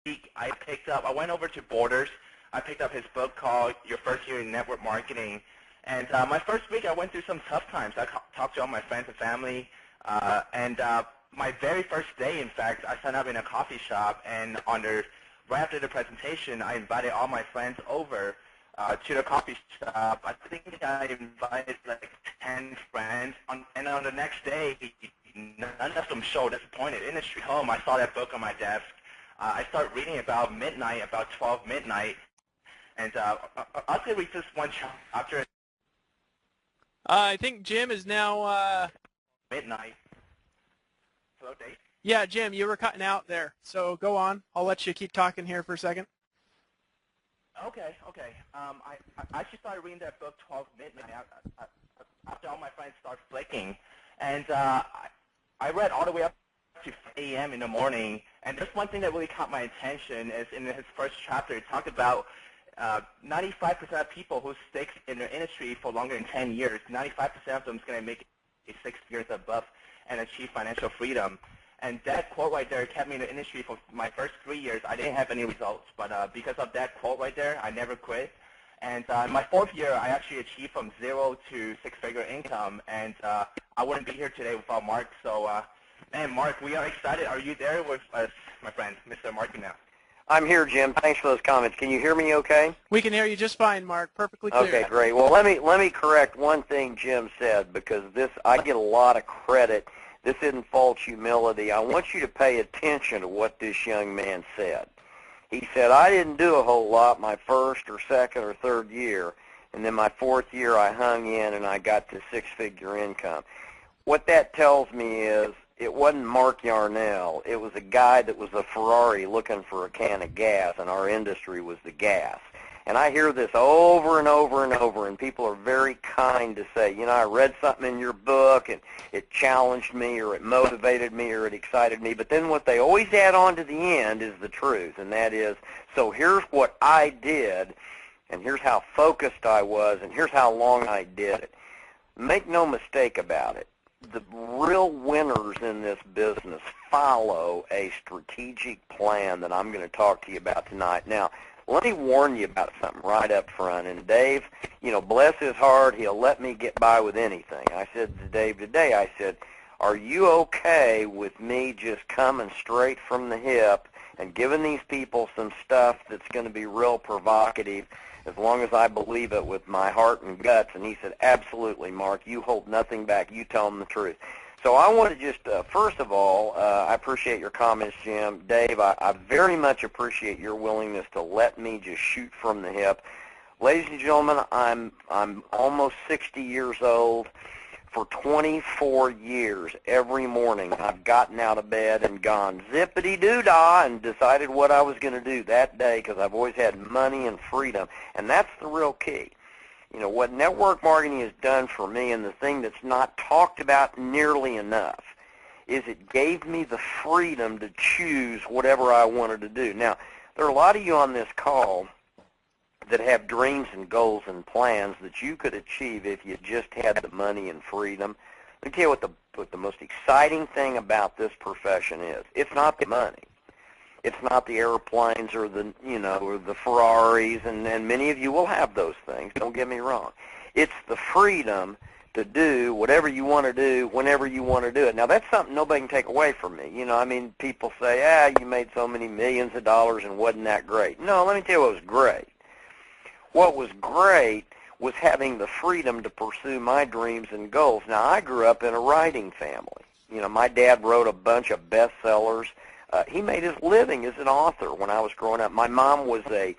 week, I went over to Borders. I picked up his book called Your First Year in Network Marketing. And my first week, I went through some tough times. I talked to all my friends and family. My very first day, in fact, I signed up in a coffee shop. And right after the presentation, I invited all my friends over to the coffee shop. I think I invited like 10 friends. And on the next day, none of them showed disappointed. In the street home, I saw that book on my desk. I started reading about midnight, about 12 midnight. And I'll say read this one chapter. I think Jim is now... midnight. Hello, Dave? Yeah, Jim, you were cutting out there. So go on. I'll let you keep talking here for a second. Okay. I actually started reading that book 12 midnight after all my friends started flicking. And I read all the way up to 5 a.m. in the morning. And just one thing that really caught my attention is in his first chapter, it talked about 95% of people who stick in the industry for longer than 10 years, 95% of them is going to make it 6 years above and achieve financial freedom. And that quote right there kept me in the industry for my first 3 years. I didn't have any results, but because of that quote right there, I never quit. And in my 4th year, I actually achieved from 0 to 6-figure income, and I wouldn't be here today without Mark. So, man, Mark, we are excited. Are you there with us, my friend, Mr. Mark now? I'm here, Jim. Thanks for those comments. Can you hear me okay? We can hear you just fine, Mark. Perfectly clear. Okay, great. Well, let me correct one thing Jim said, because I get a lot of credit. This isn't false humility. I want you to pay attention to what this young man said. He said, I didn't do a whole lot my first or second or third year, and then my 4th year I hung in and I got to 6-figure income. What that tells me is it wasn't Mark Yarnell. It was a guy that was a Ferrari looking for a can of gas, and our industry was the gas. And I hear this over and over and over, and people are very kind to say, you know, I read something in your book, and it challenged me, or it motivated me, or it excited me. But then what they always add on to the end is the truth, and that is, so here's what I did, and here's how focused I was, and here's how long I did it. Make no mistake about it. The real winners in this business follow a strategic plan that I'm going to talk to you about tonight. Now, let me warn you about something right up front. And Dave, you know, bless his heart, he'll let me get by with anything. I said to Dave today, I said, are you okay with me just coming straight from the hip and giving these people some stuff that's going to be real provocative, as long as I believe it with my heart and guts? And he said, absolutely, Mark. You hold nothing back. You tell them the truth. So I want to just, first of all, I appreciate your comments, Jim. Dave, I very much appreciate your willingness to let me just shoot from the hip. Ladies and gentlemen, I'm almost 60 years old. For 24 years, every morning, I've gotten out of bed and gone zippity-doo-dah and decided what I was going to do that day, because I've always had money and freedom, and that's the real key. You know, what network marketing has done for me, and the thing that's not talked about nearly enough, is it gave me the freedom to choose whatever I wanted to do. Now, there are a lot of you on this call that have dreams and goals and plans that you could achieve if you just had the money and freedom. Let me tell you what the most exciting thing about this profession is. It's not the money. It's not the airplanes or the, you know, or the Ferraris, and many of you will have those things. Don't get me wrong. It's the freedom to do whatever you want to do whenever you want to do it. Now, that's something nobody can take away from me. You know, I mean, people say, you made so many millions of dollars and wasn't that great. No, let me tell you what was great. What was great was having the freedom to pursue my dreams and goals. Now, I grew up in a writing family. You know, my dad wrote a bunch of bestsellers. He made his living as an author when I was growing up. My mom was a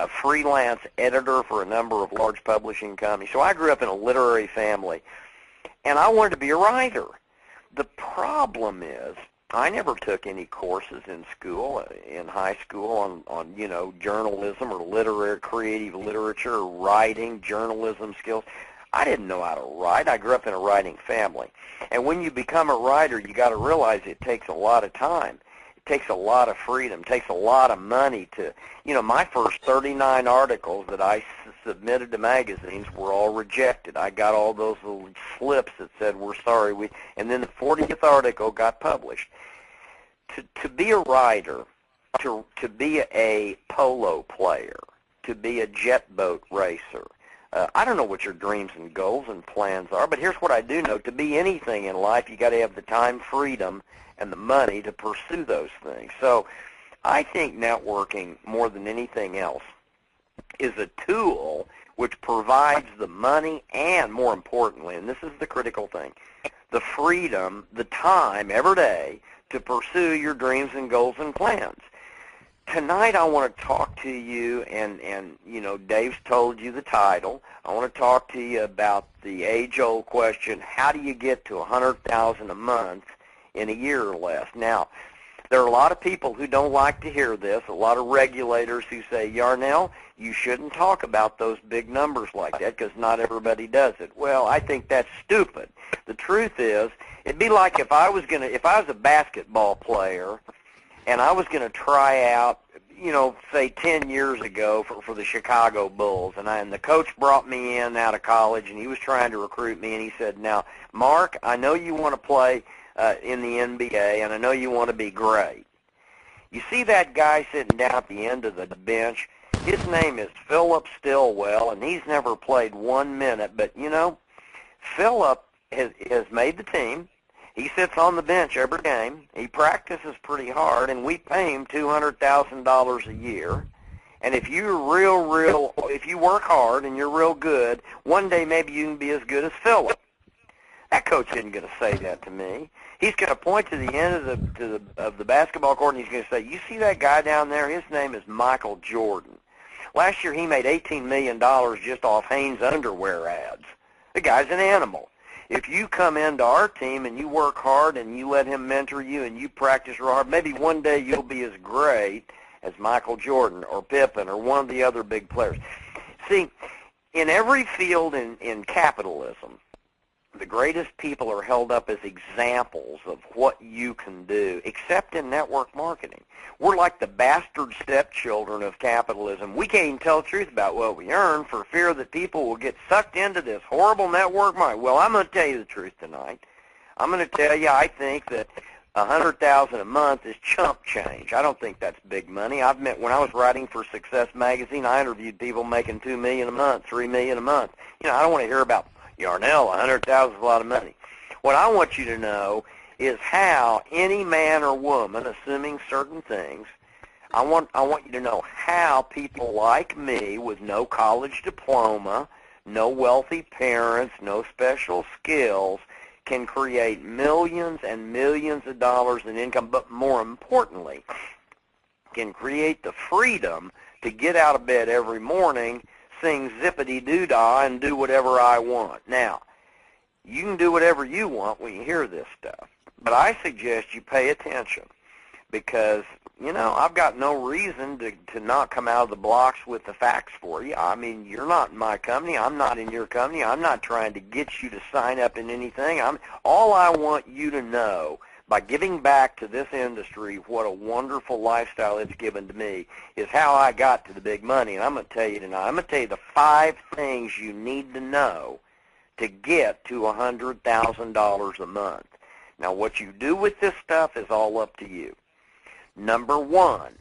freelance editor for a number of large publishing companies. So I grew up in a literary family, and I wanted to be a writer. The problem is, I never took any courses in school, in high school, on you know, journalism or literary, creative literature, or writing, journalism skills. I didn't know how to write. I grew up in a writing family. And when you become a writer, you got to realize it takes a lot of time. It takes a lot of freedom. It takes a lot of money to, you know, my first 39 articles that I submitted to magazines were all rejected. I got all those little slips that said, we're sorry, and then the 40th article got published. To be a writer, to be a polo player, to be a jet boat racer. I don't know what your dreams and goals and plans are, but here's what I do know. To be anything in life, you got to have the time, freedom, and the money to pursue those things. So I think networking, more than anything else, is a tool which provides the money and, more importantly, and this is the critical thing, the freedom, the time every day to pursue your dreams and goals and plans. Tonight I want to talk to you, and you know, Dave's told you the title. I want to talk to you about the age-old question, how do you get to $100,000 a month in a year or less? Now, there are a lot of people who don't like to hear this, a lot of regulators who say, Yarnell, you shouldn't talk about those big numbers like that because not everybody does it. Well, I think that's stupid. The truth is, it'd be like if I was a basketball player and I was going to try out, you know, say 10 years ago for the Chicago Bulls, and the coach brought me in out of college, and he was trying to recruit me, and he said, now, Mark, I know you want to play in the NBA, and I know you want to be great. You see that guy sitting down at the end of the bench? His name is Philip Stillwell, and he's never played 1 minute, but, you know, Philip has made the team. He sits on the bench every game. He practices pretty hard, and we pay him $200,000 a year. And if you're if you work hard and you're real good, one day maybe you can be as good as Philip. That coach isn't going to say that to me. He's going to point to the end of the basketball court, and he's going to say, you see that guy down there? His name is Michael Jordan. Last year he made $18 million just off Hanes underwear ads. The guy's an animal. If you come into our team and you work hard and you let him mentor you and you practice real hard, maybe one day you'll be as great as Michael Jordan or Pippen or one of the other big players. See, in every field in capitalism, the greatest people are held up as examples of what you can do, except in network marketing. We're like the bastard stepchildren of capitalism. We can't even tell the truth about what we earn for fear that people will get sucked into this horrible network marketing. Well, I'm going to tell you the truth tonight. I'm going to tell you I think that $100,000 a month is chump change. I don't think that's big money. When I was writing for Success Magazine, I interviewed people making $2 million a month, $3 million a month. You know, I don't want to hear about Yarnell, $100,000 is a lot of money. What I want you to know is how any man or woman, assuming certain things, I want you to know how people like me with no college diploma, no wealthy parents, no special skills, can create millions and millions of dollars in income, but more importantly, can create the freedom to get out of bed every morning, sing zippity-doo-dah, and do whatever I want. Now, you can do whatever you want when you hear this stuff, but I suggest you pay attention because, you know, I've got no reason to not come out of the blocks with the facts for you. I mean, you're not in my company. I'm not in your company. I'm not trying to get you to sign up in anything. All I want you to know, by giving back to this industry what a wonderful lifestyle it's given to me, is how I got to the big money. And I'm going to tell you tonight, I'm going to tell you the 5 things you need to know to get to $100,000 a month. Now, what you do with this stuff is all up to you. Number 1,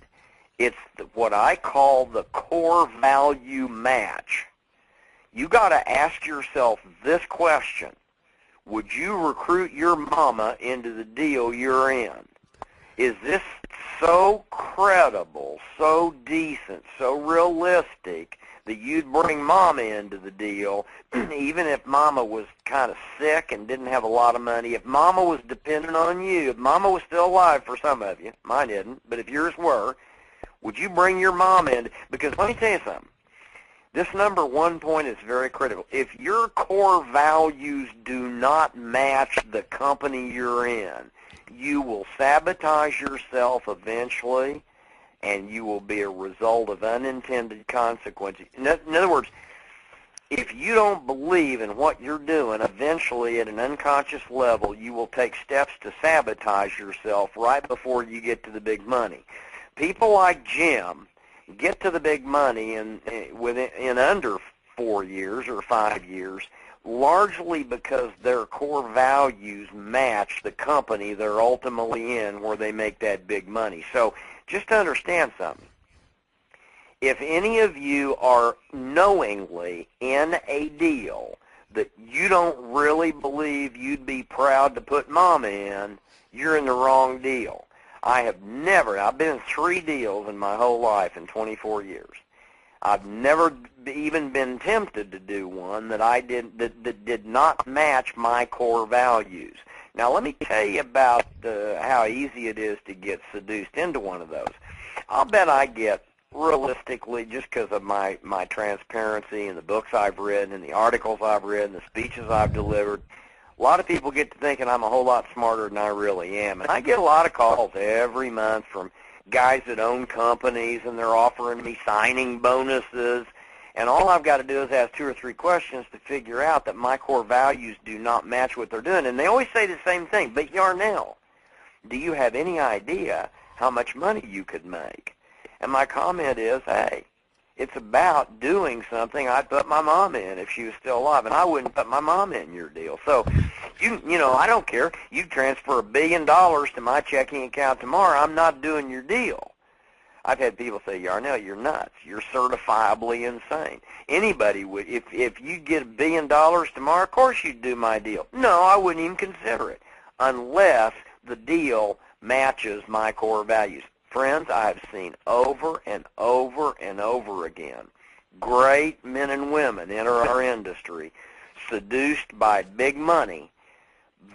it's what I call the core value match. You got to ask yourself this question. Would you recruit your mama into the deal you're in? Is this so credible, so decent, so realistic that you'd bring mama into the deal even if mama was kind of sick and didn't have a lot of money? If mama was dependent on you, if mama was still alive for some of you, mine isn't, but if yours were, would you bring your mama in? Because let me tell you something. This number 1 point is very critical. If your core values do not match the company you're in, you will sabotage yourself eventually, and you will be a result of unintended consequences. In other words, if you don't believe in what you're doing, eventually at an unconscious level, you will take steps to sabotage yourself right before you get to the big money. People like Jim get to the big money in under 4 years or 5 years, largely because their core values match the company they're ultimately in where they make that big money. So just understand something. If any of you are knowingly in a deal that you don't really believe you'd be proud to put mama in, you're in the wrong deal. I've been in 3 deals in my whole life in 24 years. I've never even been tempted to do one that did not match my core values. Now let me tell you about how easy it is to get seduced into one of those. I'll bet I get, realistically, just because of my transparency and the books I've written and the articles I've written, the speeches I've delivered, a lot of people get to thinking I'm a whole lot smarter than I really am. And I get a lot of calls every month from guys that own companies, and they're offering me signing bonuses. And all I've got to do is ask 2 or 3 questions to figure out that my core values do not match what they're doing. And they always say the same thing, but Yarnell, do you have any idea how much money you could make? And my comment is, hey, it's about doing something I'd put my mom in if she was still alive, and I wouldn't put my mom in your deal. So, you know, I don't care. You transfer $1 billion to my checking account tomorrow, I'm not doing your deal. I've had people say, Yarnell, you're nuts. You're certifiably insane. Anybody would, if you get $1 billion tomorrow, of course you'd do my deal. No, I wouldn't even consider it unless the deal matches my core values. Friends, I have seen over and over and over again great men and women enter our industry, seduced by big money,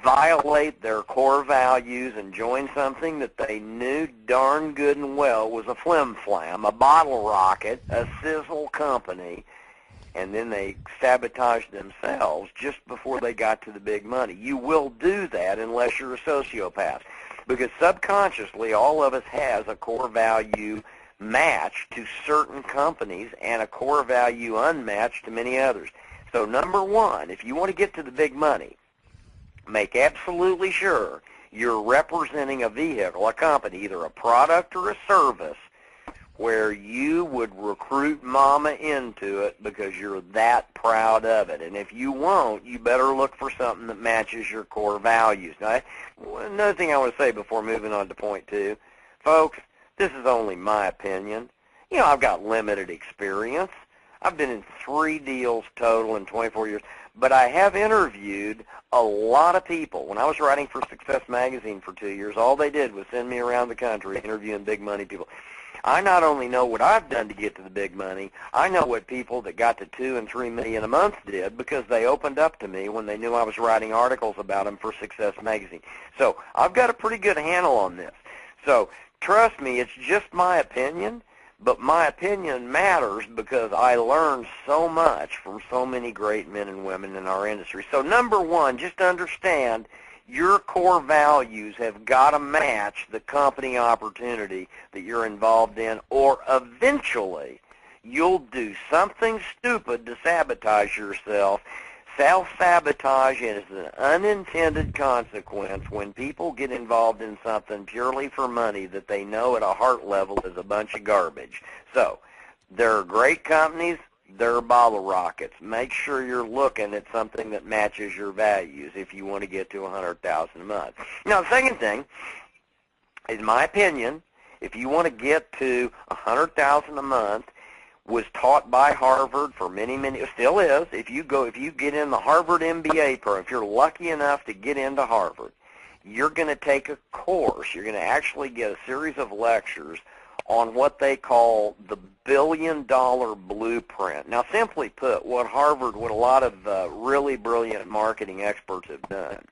violate their core values and join something that they knew darn good and well was a flim-flam, a bottle rocket, a sizzle company, and then they sabotaged themselves just before they got to the big money. You will do that unless you're a sociopath, because subconsciously all of us has a core value match to certain companies and a core value unmatched to many others. So number one, if you want to get to the big money, make absolutely sure you're representing a vehicle, a company, either a product or a service, where you would recruit mama into it because you're that proud of it. And if you won't, you better look for something that matches your core values. Now, another thing I want to say before moving on to point 2, folks, this is only my opinion. You know, I've got limited experience. I've been in 3 deals total in 24 years, but I have interviewed a lot of people. When I was writing for Success Magazine for 2 years, all they did was send me around the country interviewing big money people. I not only know what I've done to get to the big money, I know what people that got to $2 and $3 million a month did because they opened up to me when they knew I was writing articles about them for Success Magazine. So I've got a pretty good handle on this. So trust me, it's just my opinion, but my opinion matters because I learned so much from so many great men and women in our industry. So number one, just understand your core values have got to match the company opportunity that you're involved in, or eventually you'll do something stupid to sabotage yourself. Self-sabotage is an unintended consequence when people get involved in something purely for money that they know at a heart level is a bunch of garbage. So there are great companies. They're bottle rockets. Make sure you're looking at something that matches your values if you want to get to $100,000 a month. Now, the second thing, in my opinion, if you want to get to $100,000 a month, was taught by Harvard for many, still is. If you get in the Harvard MBA program, if you're lucky enough to get into Harvard, you're going to take a course. You're going to actually get a series of lectures on what they call the billion-dollar blueprint. Now, simply put, what a lot of really brilliant marketing experts have done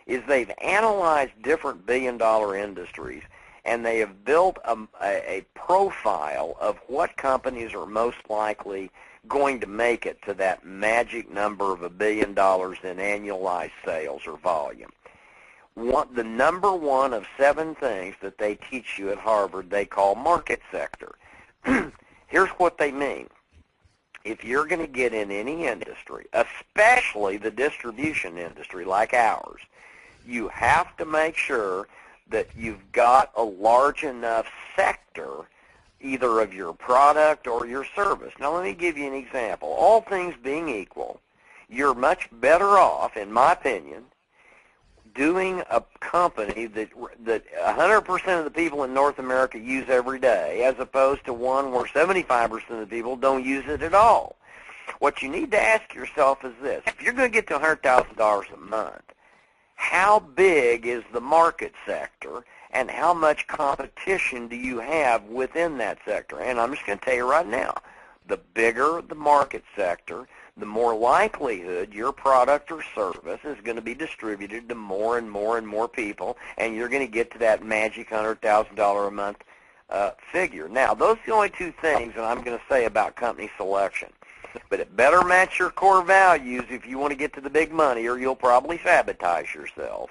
is they've analyzed different billion-dollar industries, and they have built a profile of what companies are most likely going to make it to that magic number of $1 billion in annualized sales or volume. The number one of 7 things that they teach you at Harvard they call market sector. Here's what they mean. If you're going to get in any industry, especially the distribution industry like ours, you have to make sure that you've got a large enough sector either of your product or your service. Now let me give you an example. All things being equal, you're much better off, in my opinion, doing a company that 100% of the people in North America use every day, as opposed to one where 75% of the people don't use it at all. What you need to ask yourself is this: if you're going to get to $100,000 a month, how big is the market sector, and how much competition do you have within that sector? And I'm just going to tell you right now, the bigger the market sector, the more likelihood your product or service is going to be distributed to more and more and more people, and you're going to get to that magic $100,000 a month figure. Now, those are the only two things that I'm going to say about company selection. But it better match your core values if you want to get to the big money, or you'll probably sabotage yourself.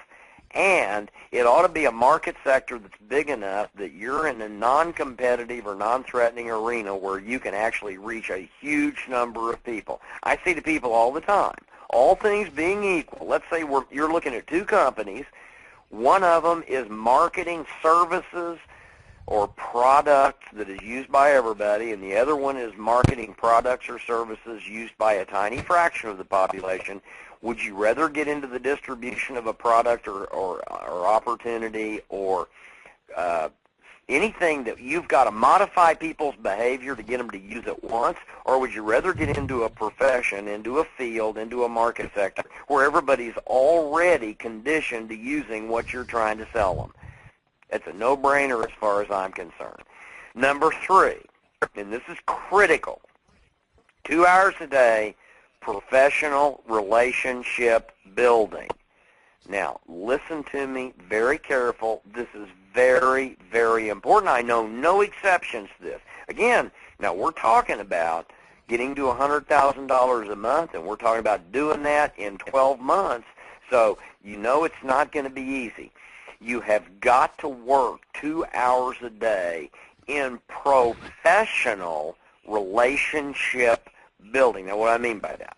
And it ought to be a market sector that's big enough that you're in a non-competitive or non-threatening arena where you can actually reach a huge number of people. I say to people all the time, all things being equal, let's say you're looking at two companies. One of them is marketing services or products that is used by everybody, and the other one is marketing products or services used by a tiny fraction of the population. Would you rather get into the distribution of a product or opportunity or anything that you've got to modify people's behavior to get them to use it once, or would you rather get into a profession, into a field, into a market sector where everybody's already conditioned to using what you're trying to sell them? It's a no-brainer as far as I'm concerned. Number 3, and this is critical, 2 hours a day, professional relationship building. Now, listen to me very careful. This is very, very important. I know no exceptions to this. Again, now we're talking about getting to $100,000 a month, and we're talking about doing that in 12 months, so you know it's not going to be easy. You have got to work 2 hours a day in professional relationship building. Now, what do I mean by that?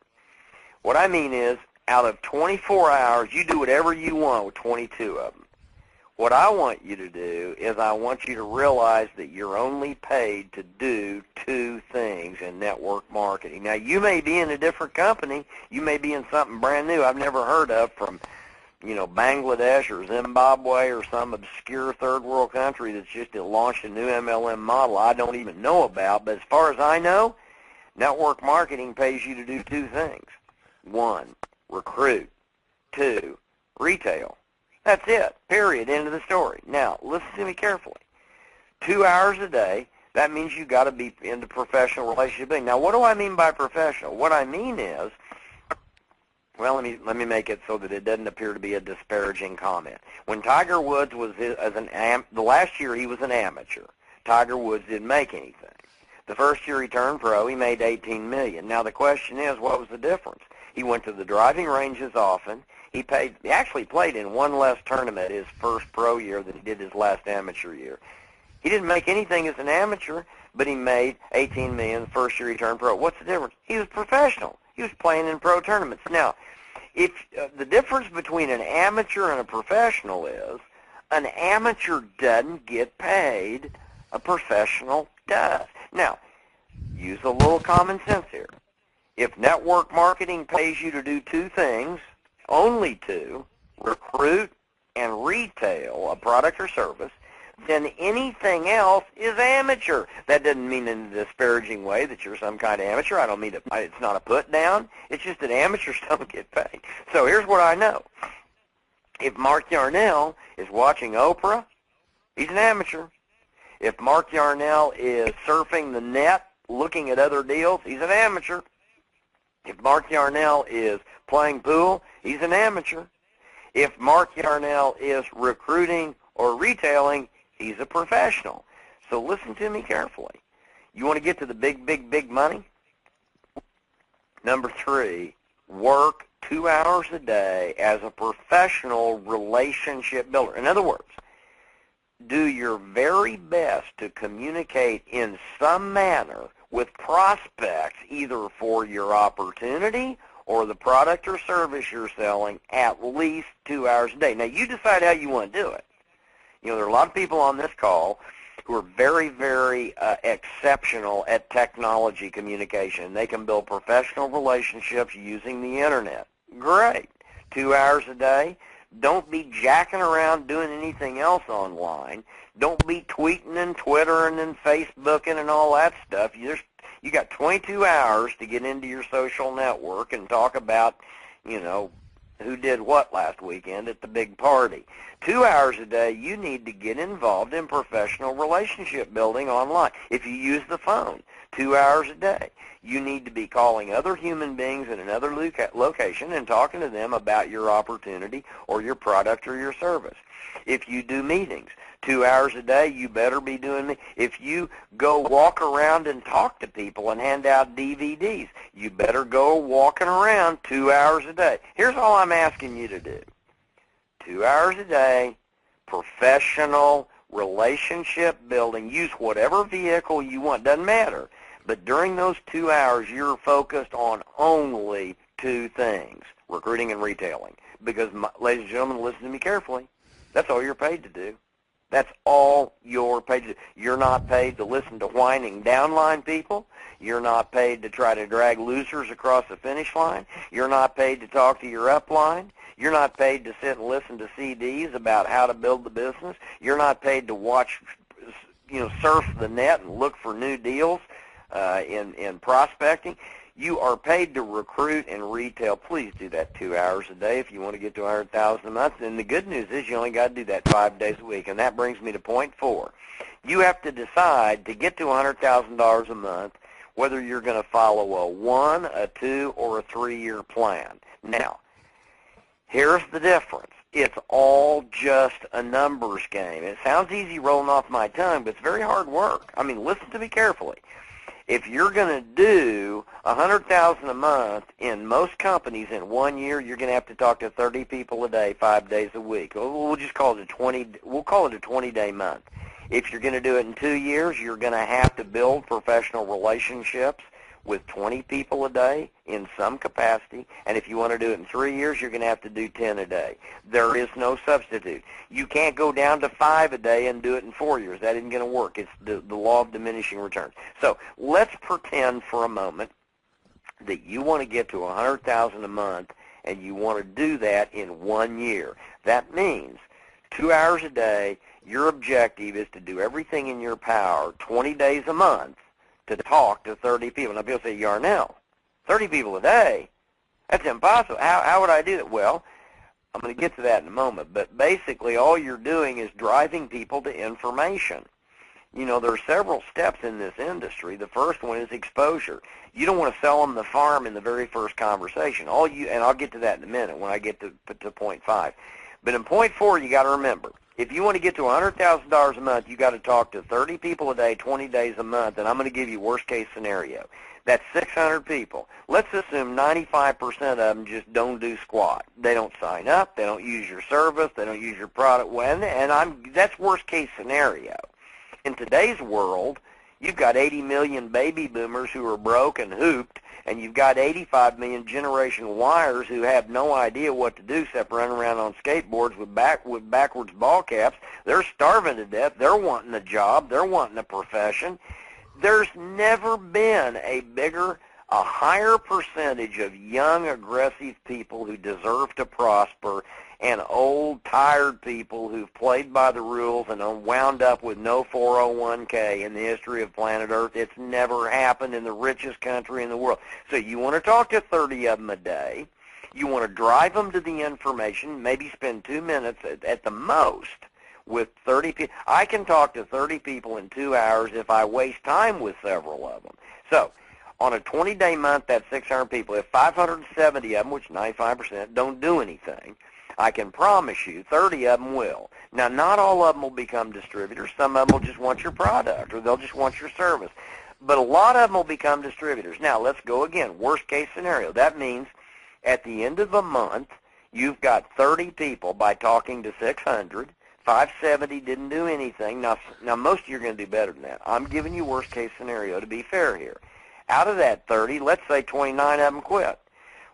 What I mean is, out of 24 hours, you do whatever you want with 22 of them. What I want you to do is I want you to realize that you're only paid to do 2 things in network marketing. Now, you may be in a different company. You may be in something brand new I've never heard of from, Bangladesh or Zimbabwe or some obscure third world country that's just launched a new MLM model I don't even know about. But as far as I know, network marketing pays you to do 2 things. 1, recruit. 2, retail. That's it, period, end of the story. Now, listen to me carefully. 2 hours a day, that means you've got to be into professional relationship building. Now, what do I mean by professional? What I mean is, well, let me make it so that it doesn't appear to be a disparaging comment. When Tiger Woods was the last year he was an amateur, Tiger Woods didn't make anything. The first year he turned pro, he made $18 million. Now the question is, what was the difference? He went to the driving ranges often. He actually played in one less tournament his first pro year than he did his last amateur year. He didn't make anything as an amateur, but he made $18 million the first year he turned pro. What's the difference? He was professional. He was playing in pro tournaments. Now, if the difference between an amateur and a professional is, an amateur doesn't get paid, a professional does. Now, use a little common sense here. If network marketing pays you to do 2 things, only 2, recruit and retail a product or service, then anything else is amateur. That doesn't mean in a disparaging way that you're some kind of amateur. I don't mean it's not a put down. It's just that amateurs don't get paid. So here's what I know. If Mark Yarnell is watching Oprah, he's an amateur. If Mark Yarnell is surfing the net, looking at other deals, he's an amateur. If Mark Yarnell is playing pool, he's an amateur. If Mark Yarnell is recruiting or retailing, he's a professional. So listen to me carefully. You want to get to the big, big, big money? Number 3, work 2 hours a day as a professional relationship builder. In other words, do your very best to communicate in some manner with prospects, either for your opportunity or the product or service you're selling, at least 2 hours a day. Now, you decide how you want to do it. There are a lot of people on this call who are very, very exceptional at technology communication. They can build professional relationships using the Internet. Great. 2 hours a day. Don't be jacking around doing anything else online. Don't be tweeting and Twittering and Facebooking and all that stuff. You got 22 hours to get into your social network and talk about, who did what last weekend at the big party. 2 hours a day, you need to get involved in professional relationship building online. If you use the phone, 2 hours a day, you need to be calling other human beings in another location and talking to them about your opportunity or your product or your service. If you do meetings, 2 hours a day, you better be doing. If you go walk around and talk to people and hand out DVDs, you better go walking around 2 hours a day. Here's all I'm asking you to do. 2 hours a day, professional relationship building. Use whatever vehicle you want. Doesn't matter. But during those 2 hours, you're focused on only two things, recruiting and retailing. Because, ladies and gentlemen, listen to me carefully. That's all you're paid to do. That's all you're paid to do. You're not paid to listen to whining downline people. You're not paid to try to drag losers across the finish line. You're not paid to talk to your upline. You're not paid to sit and listen to CDs about how to build the business. You're not paid to watch, surf the net and look for new deals in prospecting. You are paid to recruit and retail. Please do that 2 hours a day if you want to get to $100,000 a month. And the good news is you only got to do that 5 days a week. And that brings me to point 4. You have to decide to get to $100,000 a month whether you're going to follow a 1, a 2, or a 3-year plan. Now, here's the difference. It's all just a numbers game. It sounds easy rolling off my tongue, but it's very hard work. I mean, listen to me carefully. If you're going to do $100,000 a month in most companies in 1 year, you're going to have to talk to 30 people a day, 5 days a week. We'll just call it We'll call it a 20-day month. If you're going to do it in 2 years, you're going to have to build professional relationships with 20 people a day in some capacity, and if you want to do it in 3 years, you're going to have to do 10 a day. There is no substitute. You can't go down to 5 a day and do it in 4 years. That isn't going to work. It's the law of diminishing returns. So let's pretend for a moment that you want to get to $100,000 a month, and you want to do that in 1 year. That means 2 hours a day. Your objective is to do everything in your power 20 days a month to talk to 30 people. Now, people say, Yarnell, 30 people a day? That's impossible. How would I do that? Well, I'm going to get to that in a moment. But basically, all you're doing is driving people to information. There are several steps in this industry. The first one is exposure. You don't want to sell them the farm in the very first conversation. And I'll get to that in a minute when I get to point 5. But in point 4, you got to remember, if you want to get to $100,000 a month, you got to talk to 30 people a day, 20 days a month, and I'm going to give you worst case scenario. That's 600 people. Let's assume 95% of them just don't do squat. They don't sign up. They don't use your service. They don't use your product. That's worst case scenario. In today's world, you've got 80 million baby boomers who are broke and hooped, and you've got 85 million Generation Yers who have no idea what to do except run around on skateboards with backwards ball caps. They're starving to death. They're wanting a job. They're wanting a profession. There's never been a higher percentage of young, aggressive people who deserve to prosper and old, tired people who've played by the rules and wound up with no 401k in the history of planet Earth. It's never happened in the richest country in the world. So you want to talk to 30 of them a day. You want to drive them to the information, maybe spend 2 minutes at the most with 30 people. I can talk to 30 people in 2 hours if I waste time with several of them. So on a 20-day month, that's 600 people. If 570 of them, which 95%, don't do anything, I can promise you 30 of them will. Now, not all of them will become distributors. Some of them will just want your product, or they'll just want your service. But a lot of them will become distributors. Now, let's go again. Worst case scenario. That means at the end of a month, you've got 30 people by talking to 600. 570 didn't do anything. Now most of you are going to do better than that. I'm giving you worst case scenario to be fair here. Out of that 30, let's say 29 of them quit.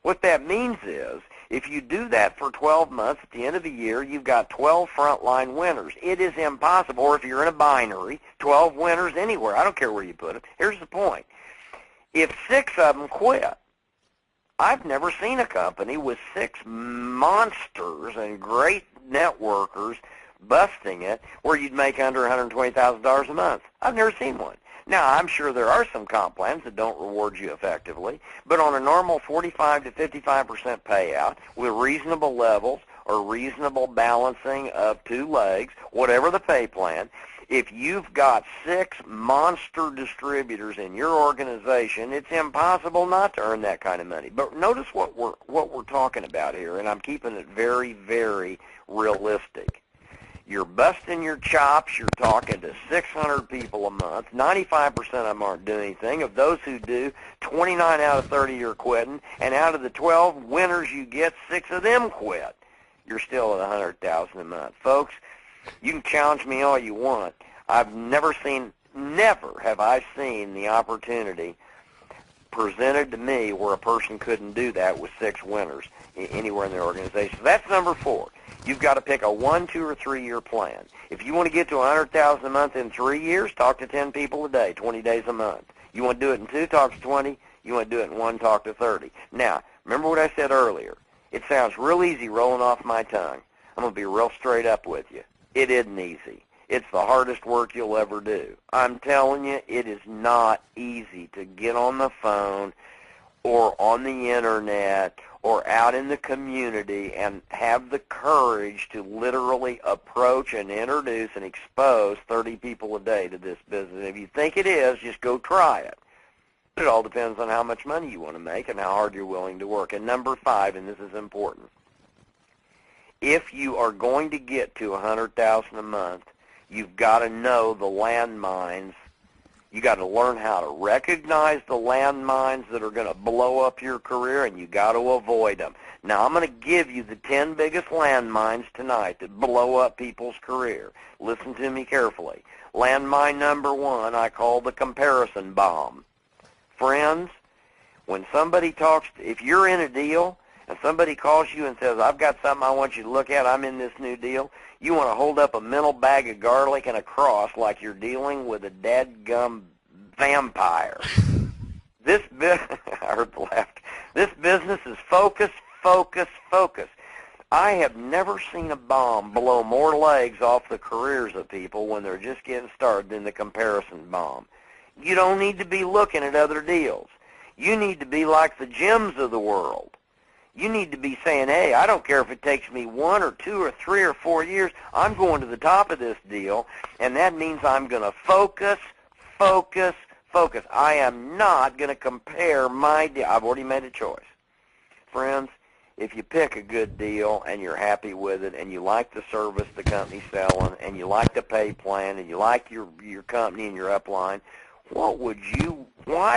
What that means is, if you do that for 12 months, at the end of the year, you've got 12 frontline winners. It is impossible, or if you're in a binary, 12 winners anywhere. I don't care where you put them. Here's the point. If 6 of them quit, I've never seen a company with 6 monsters and great networkers busting it where you'd make under $120,000 a month. I've never seen one. Now, I'm sure there are some comp plans that don't reward you effectively, but on a normal 45 to 55% payout with reasonable levels or reasonable balancing of 2 legs, whatever the pay plan, if you've got 6 monster distributors in your organization, it's impossible not to earn that kind of money. But notice what we're talking about here, and I'm keeping it very, very realistic. You're busting your chops. You're talking to 600 people a month. 95% of them aren't doing anything. Of those who do, 29 out of 30 are quitting. And out of the 12 winners you get, 6 of them quit. You're still at $100,000 a month. Folks, you can challenge me all you want. I've never have I seen the opportunity presented to me where a person couldn't do that with 6 winners anywhere in their organization. So that's number 4. You've got to pick a 1, 2, or 3-year plan. If you want to get to $100,000 a month in 3 years, talk to 10 people a day, 20 days a month. You want to do it in 2, talk to 20. You want to do it in 1, talk to 30. Now, remember what I said earlier. It sounds real easy rolling off my tongue. I'm going to be real straight up with you. It isn't easy. It's the hardest work you'll ever do. I'm telling you, it is not easy to get on the phone or on the internet or out in the community and have the courage to literally approach and introduce and expose 30 people a day to this business. If you think it is, just go try it. It all depends on how much money you want to make and how hard you're willing to work. And number 5, and this is important, if you are going to get to $100,000 a month, you've got to know the landmines. You got to learn how to recognize the landmines that are going to blow up your career, and you got to avoid them. Now, I'm going to give you the 10 biggest landmines tonight that blow up people's career. Listen to me carefully. Landmine number 1, I call the comparison bomb. Friends, when somebody talks, if you're in a deal and somebody calls you and says, I've got something I want you to look at, I'm in this new deal, you want to hold up a mental bag of garlic and a cross like you're dealing with a dadgum vampire. I heard the laugh. This business is focus, focus, focus. I have never seen a bomb blow more legs off the careers of people when they're just getting started than the comparison bomb. You don't need to be looking at other deals. You need to be like the Jims of the world. You need to be saying, hey, I don't care if it takes me 1 or 2 or 3 or 4 years. I'm going to the top of this deal, and that means I'm going to focus, focus, focus. I am not going to compare my deal. I've already made a choice. Friends, if you pick a good deal and you're happy with it and you like the service the company's selling and you like the pay plan and you like your company and your upline, why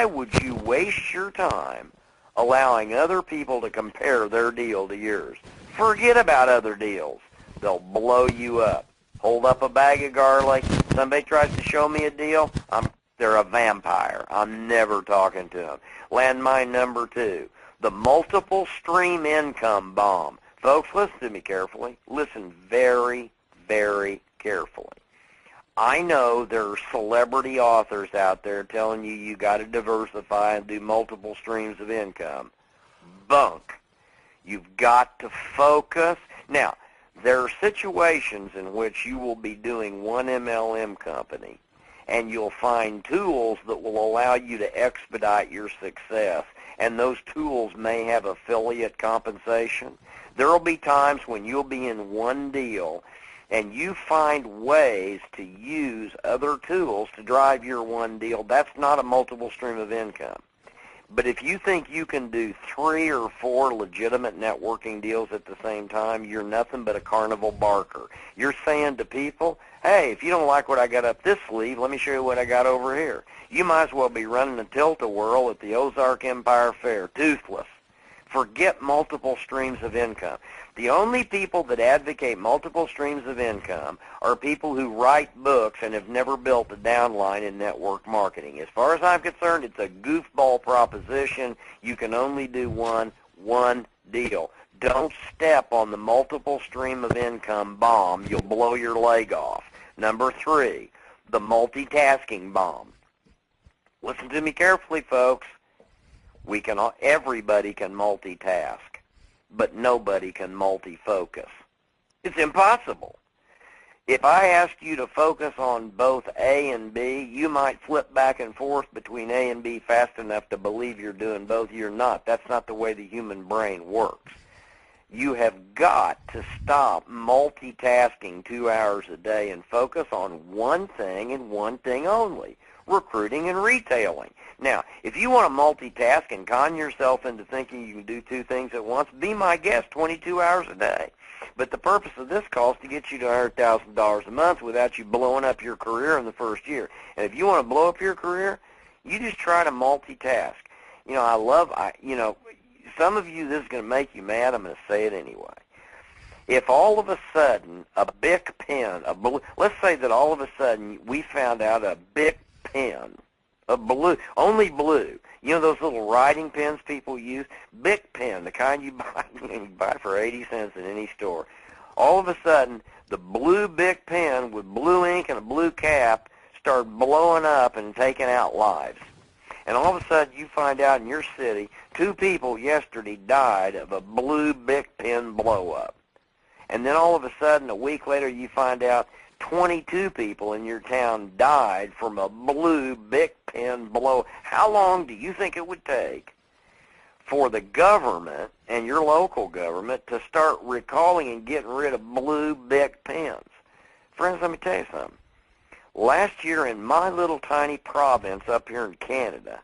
would you waste your time allowing other people to compare their deal to yours? Forget about other deals. They'll blow you up. Hold up a bag of garlic. Somebody tries to show me a deal, they're a vampire. I'm never talking to them. Landmine number 2, the multiple stream income bomb. Folks, listen to me carefully. Listen very, very carefully. I know there are celebrity authors out there telling you got to diversify and do multiple streams of income. Bunk. You've got to focus. Now, there are situations in which you will be doing one MLM company, and you'll find tools that will allow you to expedite your success, and those tools may have affiliate compensation. There will be times when you'll be in one deal and you find ways to use other tools to drive your one deal. That's not a multiple stream of income. But if you think you can do 3 or 4 legitimate networking deals at the same time, you're nothing but a carnival barker. You're saying to people, hey, if you don't like what I got up this sleeve, let me show you what I got over here. You might as well be running a tilt-a-whirl at the Ozark Empire Fair, toothless. Forget multiple streams of income. The only people that advocate multiple streams of income are people who write books and have never built a downline in network marketing. As far as I'm concerned, it's a goofball proposition. You can only do one deal. Don't step on the multiple stream of income bomb. You'll blow your leg off. Number 3, the multitasking bomb. Listen to me carefully, folks. Everybody can multitask, but nobody can multi-focus. It's impossible. If I ask you to focus on both A and B, you might flip back and forth between A and B fast enough to believe you're doing both. You're not. That's not the way the human brain works. You have got to stop multitasking 2 hours a day and focus on one thing and one thing only, recruiting and retailing. Now, if you want to multitask and con yourself into thinking you can do two things at once, be my guest 22 hours a day. But the purpose of this call is to get you to $100,000 a month without you blowing up your career in the first year. And if you want to blow up your career, you just try to multitask. You know, some of you, this is going to make you mad. I'm going to say it anyway. If all of a sudden a Bic pen, let's say that all of a sudden we found out a Bic pen, a blue, only blue. You know those little writing pens people use? Bic pen, the kind you buy for 80 cents in any store. All of a sudden, the blue Bic pen with blue ink and a blue cap started blowing up and taking out lives. And all of a sudden, you find out in your city, 2 people yesterday died of a blue Bic pen blow-up. And then all of a sudden, a week later, you find out 22 people in your town died from a blue Bic pen blow. How long do you think it would take for the government and your local government to start recalling and getting rid of blue Bic pens? Friends, let me tell you something. Last year in my little tiny province up here in Canada,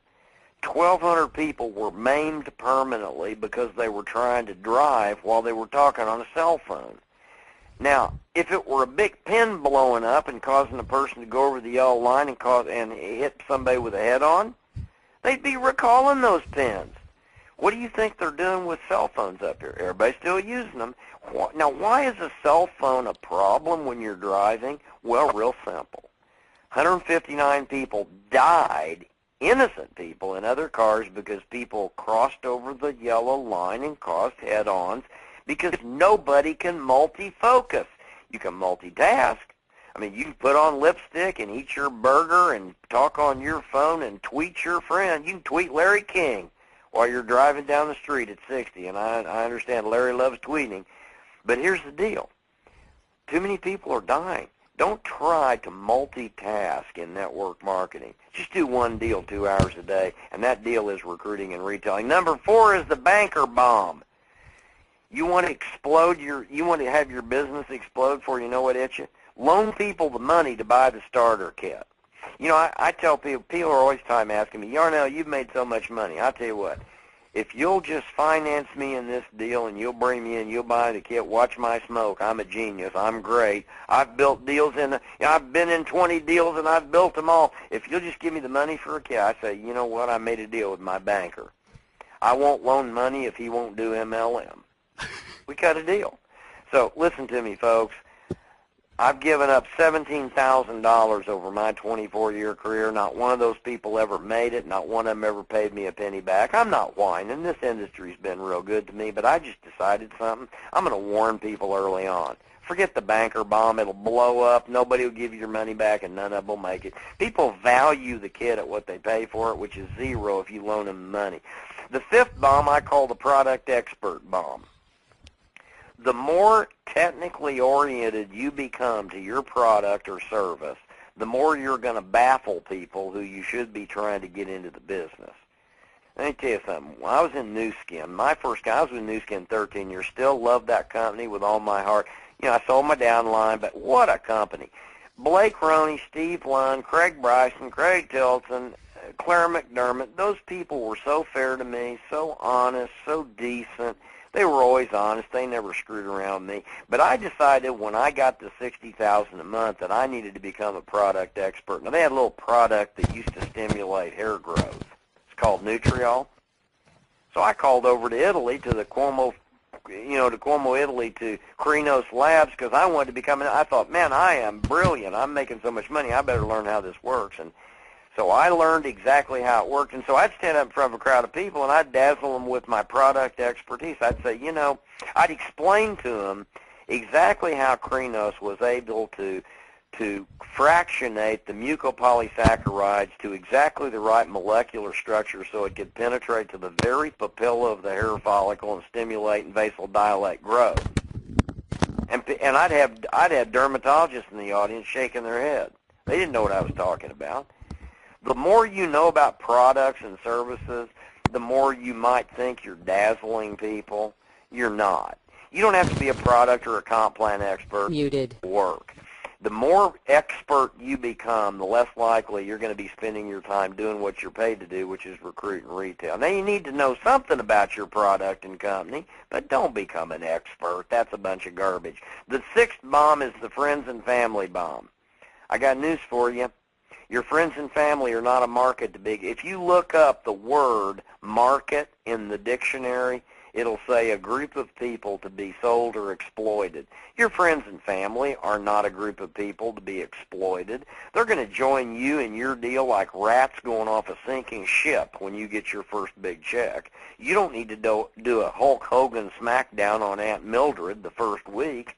1,200 people were maimed permanently because they were trying to drive while they were talking on a cell phone. Now, if it were a Bic pen blowing up and causing a person to go over the yellow line and hit somebody with a head-on, they'd be recalling those pens. What do you think they're doing with cell phones up here? Everybody's still using them. Now, why is a cell phone a problem when you're driving? Well, real simple. 159 people died, innocent people in other cars, because people crossed over the yellow line and caused head-ons, because nobody can multi-focus. You can multitask. I mean, you can put on lipstick and eat your burger and talk on your phone and tweet your friend. You can tweet Larry King while you're driving down the street at 60, and I understand Larry loves tweeting. But here's the deal. Too many people are dying. Don't try to multitask in network marketing. Just do one deal 2 hours a day, and that deal is recruiting and retailing. Number 4 is the banker bomb. You want to have your business explode before you know what hits you? Loan people the money to buy the starter kit. You know, I tell people are always asking me, Yarnell, you've made so much money. I'll tell you what, if you'll just finance me in this deal and you'll bring me in, you'll buy the kit, watch my smoke. I'm a genius. I'm great. I've built deals I've been in 20 deals and I've built them all. If you'll just give me the money for a kit, I say, you know what, I made a deal with my banker. I won't loan money if he won't do MLM. We cut a deal. So listen to me, folks. I've given up $17,000 over my 24-year career. Not one of those people ever made it. Not one of them ever paid me a penny back. I'm not whining. This industry's been real good to me, but I just decided something. I'm going to warn people early on. Forget the banker bomb. It'll blow up. Nobody will give you your money back, and none of them will make it. People value the kid at what they pay for it, which is zero if you loan them money. The 5th bomb I call the product expert bomb. The more technically oriented you become to your product or service, the more you're going to baffle people who you should be trying to get into the business. Let me tell you something. When I was in Nu Skin, I was with Nu Skin 13 years, still love that company with all my heart. You know, I sold my downline, but what a company. Blake Roney, Steve Lund, Craig Bryson, Craig Tilton, Claire McDermott, those people were so fair to me, so honest, so decent. They were always honest. They never screwed around me. But I decided when I got to $60,000 a month that I needed to become a product expert. Now, they had a little product that used to stimulate hair growth. It's called Nutriol. So I called over to Italy to Cuomo, Italy, to Krinos Labs, because I wanted to become I thought, man, I am brilliant. I'm making so much money. I better learn how this works. And so I learned exactly how it worked. And so I'd stand up in front of a crowd of people, and I'd dazzle them with my product expertise. I'd say, I'd explain to them exactly how Krinos was able to to fractionate the mucopolysaccharides to exactly the right molecular structure so it could penetrate to the very papilla of the hair follicle and stimulate and vasodilate growth. And I'd have dermatologists in the audience shaking their head. They didn't know what I was talking about. The more you know about products and services, the more you might think you're dazzling people. You're not. You don't have to be a product or a comp plan expert Muted. to work. The more expert you become, the less likely you're going to be spending your time doing what you're paid to do, which is recruit and retail. Now, you need to know something about your product and company, but don't become an expert. That's a bunch of garbage. The sixth bomb is the friends and family bomb. I got news for you. Your friends and family are not a market to be. If you look up the word market in the dictionary, it'll say a group of people to be sold or exploited. Your friends and family are not a group of people to be exploited. They're going to join you in your deal like rats going off a sinking ship when you get your first big check. You don't need to do a Hulk Hogan smackdown on Aunt Mildred the first week.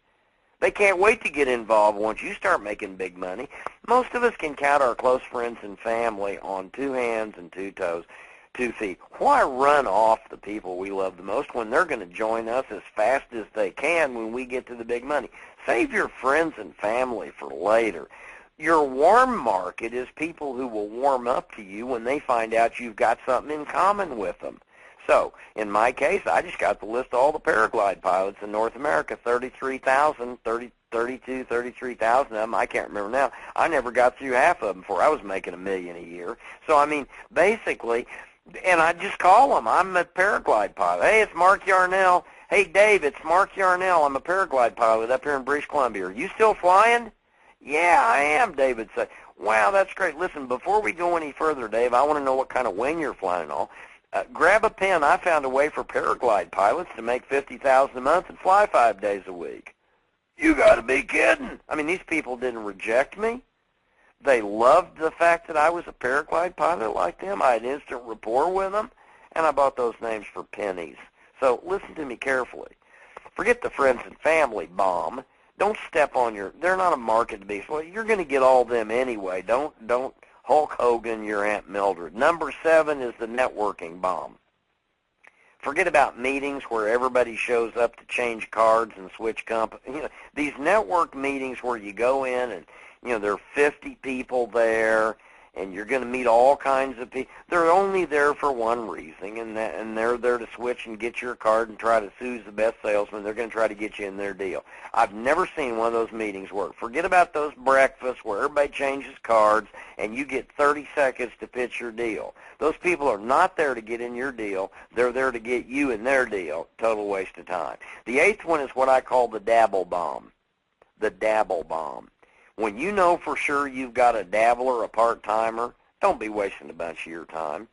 They can't wait to get involved once you start making big money. Most of us can count our close friends and family on 2 hands and 2 toes. 2 feet. Why run off the people we love the most when they're going to join us as fast as they can when we get to the big money? Save your friends and family for later. Your warm market is people who will warm up to you when they find out you've got something in common with them. So, in my case, I just got the list of all the paraglide pilots in North America, 33,000 of them. I can't remember now. I never got through half of them before I was making $1 million a year. So, I mean, basically, and I just call them. I'm a paraglide pilot. Hey, it's Mark Yarnell. Hey, Dave, it's Mark Yarnell. I'm a paraglide pilot up here in British Columbia. Are you still flying? Yeah, I am, Dave would say. Wow, that's great. Listen, before we go any further, Dave, I want to know what kind of wing you're flying and all. Grab a pen. I found a way for paraglide pilots to make $50,000 a month and fly 5 days a week. You got to be kidding. I mean, these people didn't reject me. They loved the fact that I was a paraglide pilot like them. I had instant rapport with them, and I bought those names for pennies. So listen to me carefully. Forget the friends and family bomb. Don't step on they're not a market to be. Well, you're going to get all of them anyway. Don't Hulk Hogan your Aunt Mildred. Number 7 is the networking bomb. Forget about meetings where everybody shows up to change cards and switch company. You know, these network meetings where you go in and there are 50 people there, and you're going to meet all kinds of people. They're only there for one reason, and they're there to switch and get your card and try to who's the best salesman. They're going to try to get you in their deal. I've never seen one of those meetings work. Forget about those breakfasts where everybody changes cards, and you get 30 seconds to pitch your deal. Those people are not there to get in your deal. They're there to get you in their deal. Total waste of time. The 8th one is what I call the dabble bomb. The dabble bomb. When you know for sure you've got a dabbler, a part-timer, don't be wasting a bunch of your time.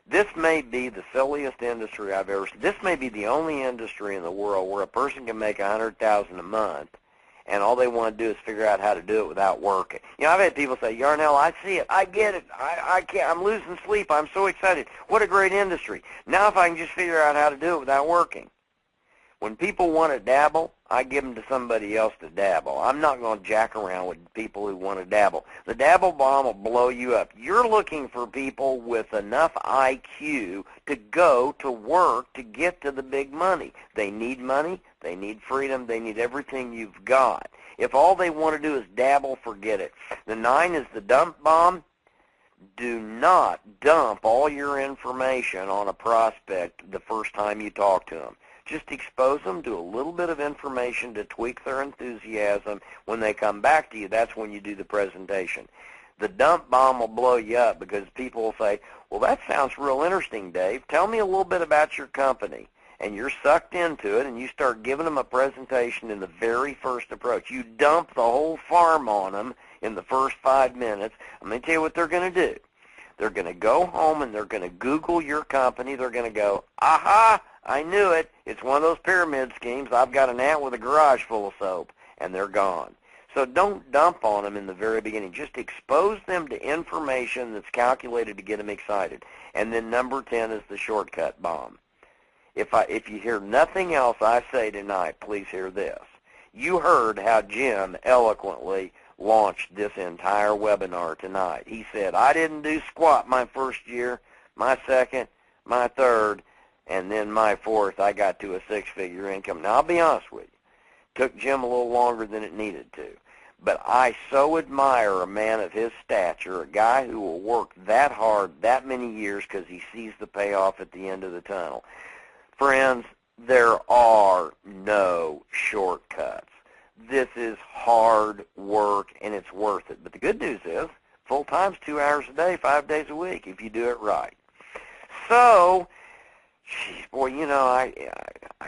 This may be the silliest industry I've ever seen. This may be the only industry in the world where a person can make $100,000 a month, and all they want to do is figure out how to do it without working. I've had people say, Yarnell, I see it. I get it. I can't. I'm losing sleep. I'm so excited. What a great industry. Now if I can just figure out how to do it without working. When people want to dabble, I give them to somebody else to dabble. I'm not going to jack around with people who want to dabble. The dabble bomb will blow you up. You're looking for people with enough IQ to go to work to get to the big money. They need money. They need freedom. They need everything you've got. If all they want to do is dabble, forget it. The 9 is the dump bomb. Do not dump all your information on a prospect the first time you talk to them. Just expose them to a little bit of information to tweak their enthusiasm. When they come back to you, that's when you do the presentation. The dump bomb will blow you up because people will say, well, that sounds real interesting, Dave. Tell me a little bit about your company. And you're sucked into it, and you start giving them a presentation in the very first approach. You dump the whole farm on them in the first 5 minutes. I'm going to tell you what they're going to do. They're going to go home, and they're going to Google your company. They're going to go, aha, I knew it. It's one of those pyramid schemes. I've got an aunt with a garage full of soap, and they're gone. So don't dump on them in the very beginning. Just expose them to information that's calculated to get them excited. And then number 10 is the shortcut bomb. If you hear nothing else I say tonight, please hear this. You heard how Jim eloquently launched this entire webinar tonight. He said, I didn't do squat my first year, my second, my third, and then my fourth, I got to a six-figure income. Now, I'll be honest with you. Took Jim a little longer than it needed to. But I so admire a man of his stature, a guy who will work that hard that many years because he sees the payoff at the end of the tunnel. Friends, there are no shortcuts. This is hard work, and it's worth it. But the good news is, full-time's 2 hours a day, 5 days a week, if you do it right. So, geez, boy, you know, I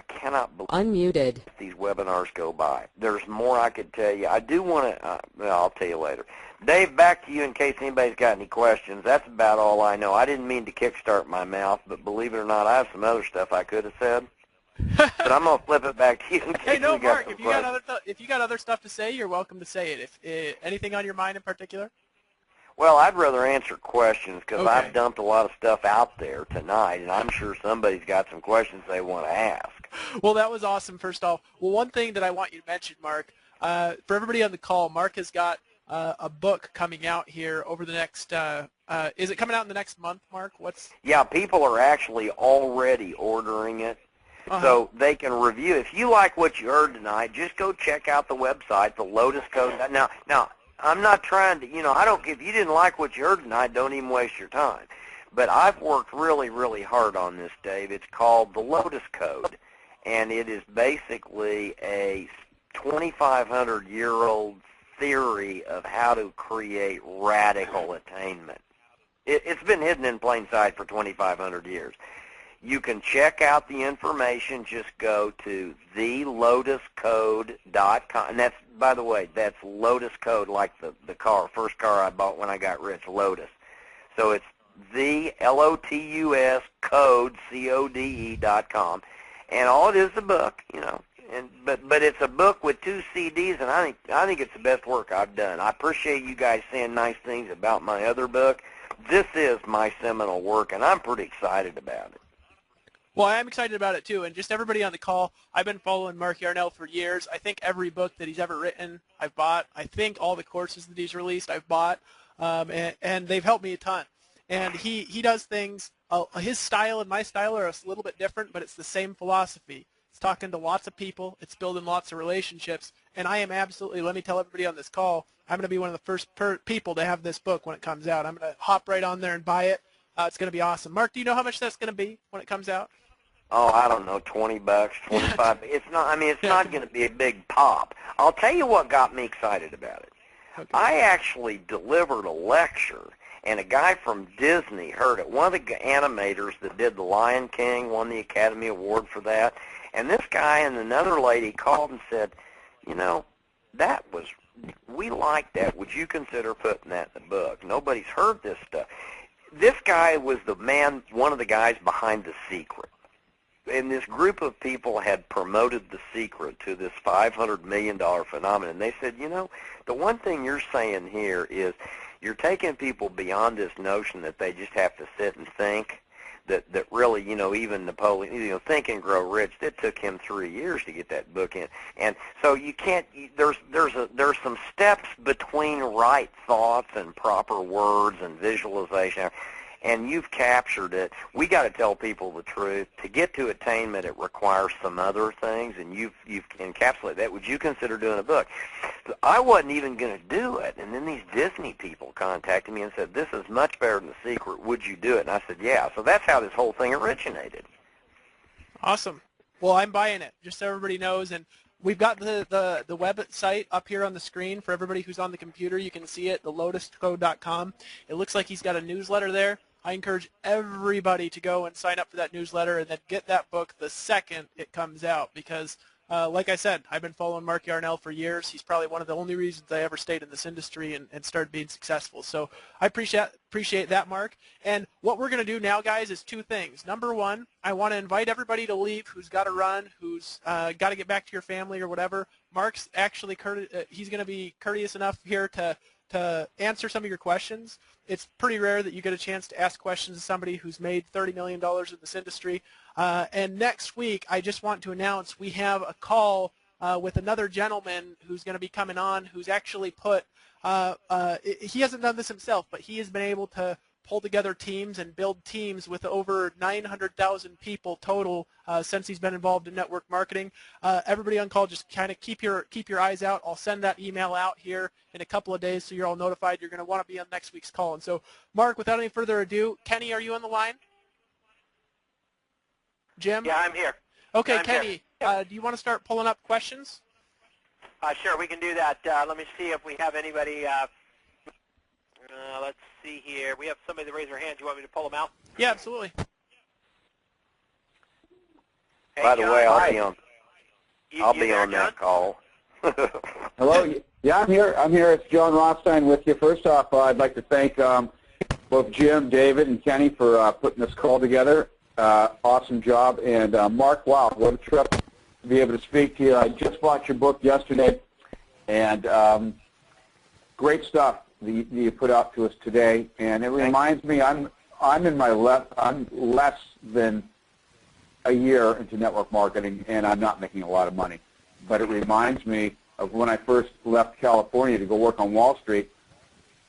cannot believe Unmuted. these webinars go by. There's more I could tell you. I do want to, well, I'll tell you later. Dave, back to you in case anybody's got any questions. That's about all I know. I didn't mean to kickstart my mouth, but believe it or not, I have some other stuff I could have said. But I'm going to flip it back to you in case Hey, no, we got Mark, some if you got questions. if you got other stuff to say, you're welcome to say it. If anything on your mind in particular? Well, I'd rather answer questions because Okay. I've dumped a lot of stuff out there tonight, and I'm sure somebody's got some questions they want to ask. Well, that was awesome, first off. Well, one thing that I want you to mention, Mark, for everybody on the call, Mark has got a book coming out here over the next, is it coming out in the next month, Mark? Yeah, people are actually already ordering it. So they can review. If you like what you heard tonight, just go check out the website, the Lotus Code. Now, I'm not trying to, you know, if you didn't like what you heard tonight, don't even waste your time. But I've worked really, really hard on this, Dave. It's called the Lotus Code, and it is basically a 2,500-year-old theory of how to create radical attainment. It's been hidden in plain sight for 2,500 years. You can check out the information. Just go to thelotuscode.com. And that's, by the way, that's Lotus Code, like the first car I bought when I got rich, Lotus. So it's the Lotus code, CODE.com. And all it is a book, you know. But it's a book with 2 CDs, and I think it's the best work I've done. I appreciate you guys saying nice things about my other book. This is my seminal work, and I'm pretty excited about it. Well, I am excited about it, too. And just everybody on the call, I've been following Mark Yarnell for years. I think every book that he's ever written, I've bought. I think all the courses that he's released, I've bought. And they've helped me a ton. And he does things, his style and my style are a little bit different, but it's the same philosophy. It's talking to lots of people. It's building lots of relationships. And I am absolutely, let me tell everybody on this call, I'm going to be one of the first people to have this book when it comes out. I'm going to hop right on there and buy it. It's going to be awesome. Mark, do you know how much that's going to be when it comes out? Oh, I don't know, $20, $25. It's not. I mean, it's not going to be a big pop. I'll tell you what got me excited about it. Okay. I actually delivered a lecture, and a guy from Disney heard it. One of the animators that did The Lion King won the Academy Award for that. And this guy and another lady called and said, you know, we like that. Would you consider putting that in the book? Nobody's heard this stuff. This guy was one of the guys behind The Secret. And this group of people had promoted The Secret to this $500 million phenomenon. They said, you know, the one thing you're saying here is you're taking people beyond this notion that they just have to sit and think, that really, you know, even Napoleon, you know, Think and Grow Rich, it took him 3 years to get that book in. And so you can't, there's some steps between right thoughts and proper words and visualization. And you've captured it. We got to tell people the truth. To get to attainment, it requires some other things, and you've encapsulated that. Would you consider doing a book? I wasn't even going to do it, and then these Disney people contacted me and said, this is much better than The Secret. Would you do it? And I said, yeah. So that's how this whole thing originated. Awesome. Well, I'm buying it, just so everybody knows. And we've got the website up here on the screen for everybody who's on the computer. You can see it, thelotuscode.com. It looks like he's got a newsletter there. I encourage everybody to go and sign up for that newsletter and then get that book the second it comes out because, like I said, I've been following Mark Yarnell for years. He's probably one of the only reasons I ever stayed in this industry and started being successful. So I appreciate that, Mark. And what we're going to do now, guys, is 2 things. Number 1, I want to invite everybody to leave who's got to run, who's got to get back to your family or whatever. Mark's actually he's going to be courteous enough here to answer some of your questions. It's pretty rare that you get a chance to ask questions to somebody who's made $30 million in this industry. And next week, I just want to announce we have a call with another gentleman who's going to be coming on who's actually put he hasn't done this himself, but he has been able to pull together teams and build teams with over 900,000 people total since he's been involved in network marketing. Everybody on call, just kind of keep your eyes out. I'll send that email out here in a couple of days so you're all notified. You're going to want to be on next week's call. And so, Mark, without any further ado, Kenny, are you on the line? Jim? Yeah, I'm here. Okay, I'm Kenny, do you want to start pulling up questions? Sure, we can do that. Let me see if we have anybody. Let's see here. We have somebody that raised their hand. Do you want me to pull them out? Yeah, absolutely. Hey, By the John, way, hi. I'll You be there, on John? that call. Hello. Yeah, I'm here. It's John Rothstein with you. First off, I'd like to thank both Jim, David, and Kenny for putting this call together. Awesome job. And Mark, wow, what a trip to be able to speak to you. I just bought your book yesterday, and great stuff that you put out to us today. And it reminds me, I'm less than a year into network marketing, and I'm not making a lot of money. But it reminds me of when I first left California to go work on Wall Street.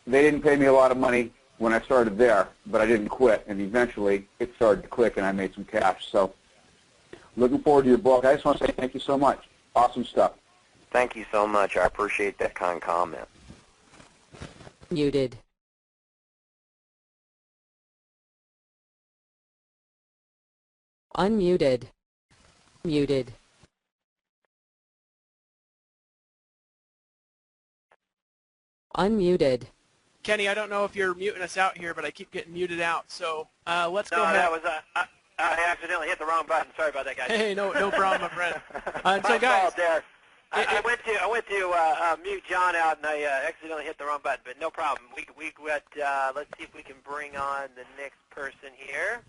They didn't pay me a lot of money when I started there, but I didn't quit, and eventually it started to click, and I made some cash. So looking forward to your book. I just want to say thank you so much. Awesome stuff. Thank you so much. I appreciate that kind comment. Muted. Unmuted. Muted. Unmuted. Kenny, I don't know if you're muting us out here, but I keep getting muted out. So let's go ahead. That was I accidentally hit the wrong button. Sorry about that, guys. Hey, no problem, my friend. And so, My guys, fault there. I went to mute John out, and I accidentally hit the wrong button, but no problem. We got. Let's see if we can bring on the next person here.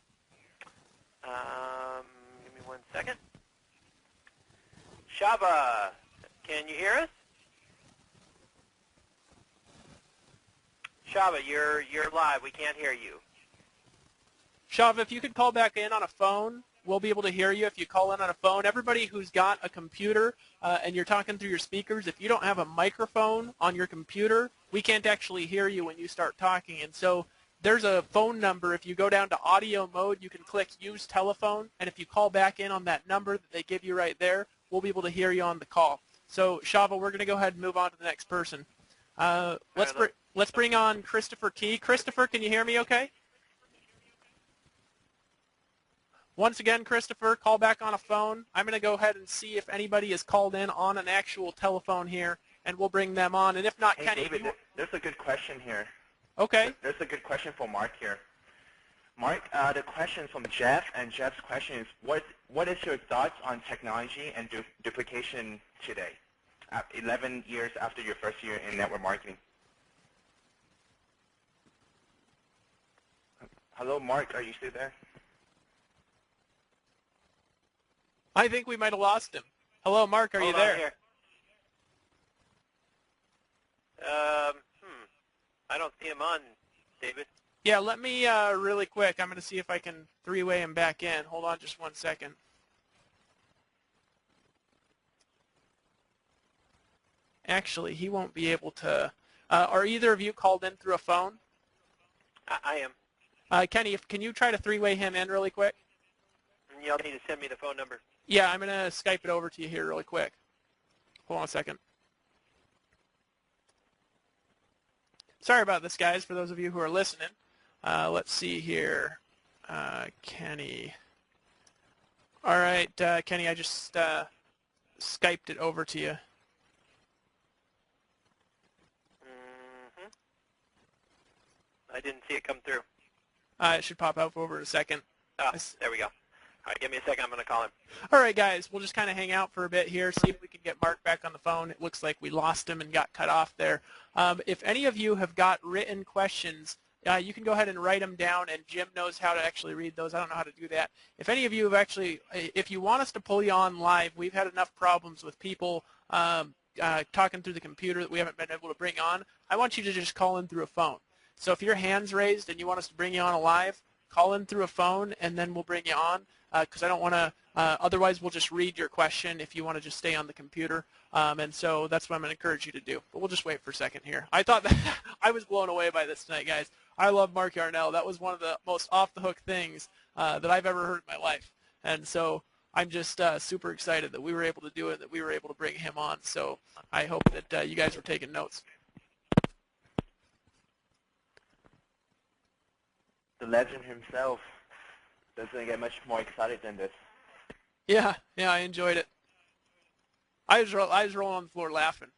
Give me 1 second. Shaba, can you hear us? Shaba, you're live. We can't hear you. Shava, if you could call back in on a phone, we'll be able to hear you if you call in on a phone. Everybody who's got a computer and you're talking through your speakers, if you don't have a microphone on your computer, we can't actually hear you when you start talking. And so there's a phone number. If you go down to audio mode, you can click Use Telephone, and if you call back in on that number that they give you right there, we'll be able to hear you on the call. So, Shava, we're going to go ahead and move on to the next person. Let's bring on Christopher Key. Christopher, can you hear me okay? Once again, Christopher, call back on a phone. I'm going to go ahead and see if anybody is called in on an actual telephone here, and we'll bring them on. And if not, Hey, Kenny, David, there's a good question here. Okay. There's a good question for Mark here. Mark, the question from Jeff, and Jeff's question is, what is your thoughts on technology and duplication today, 11 years after your first year in network marketing? Hello, Mark, are you still there? I think we might have lost him. Hello, Mark, are you there? Here. I don't see him on, David. Yeah, let me really quick. I'm going to see if I can three-way him back in. Hold on just 1 second. Actually, he won't be able to. Are either of you called in through a phone? I am. Kenny, can you try to three-way him in really quick? You'll need to send me the phone number. Yeah, I'm going to Skype it over to you here really quick. Hold on a second. Sorry about this, guys, for those of you who are listening. Let's see here. Kenny. All right, Kenny, I just Skyped it over to you. I didn't see it come through. It should pop up over in a second. Ah, there we go. All right, give me a second. I'm going to call him. All right, guys, we'll just kind of hang out for a bit here, see if we can get Mark back on the phone. It looks like we lost him and got cut off there. If any of you have got written questions, you can go ahead and write them down, and Jim knows how to actually read those. I don't know how to do that. If any of you have actually, if you want us to pull you on live, we've had enough problems with people talking through the computer that we haven't been able to bring on. I want you to just call in through a phone. So if your hand's raised and you want us to bring you on live, call in through a phone, and then we'll bring you on because I don't want to, otherwise we'll just read your question if you want to just stay on the computer. And so that's what I'm going to encourage you to do. But we'll just wait for a second here. I thought that I was blown away by this tonight, guys. I love Mark Yarnell. That was one of the most off-the-hook things that I've ever heard in my life. And so I'm just super excited that we were able to do it, that we were able to bring him on. So I hope that you guys were taking notes. The legend himself doesn't get much more excited than this. Yeah, I enjoyed it. I was rolling on the floor laughing.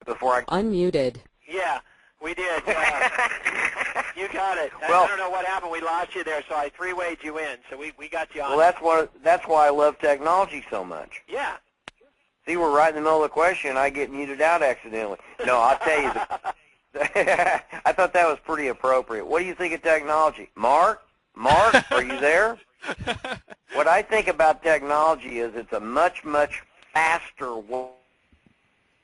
Before I Unmuted. Yeah, we did. You got it. Well, I don't know what happened. We lost you there, so I three-wayed you in. So we got you on. well, that's why I love technology so much. Yeah. See, we're right in the middle of the question. I get muted out accidentally. No, I'll tell you. I thought that was pretty appropriate. What do you think of technology? Mark, are you there? What I think about technology is it's a much, much faster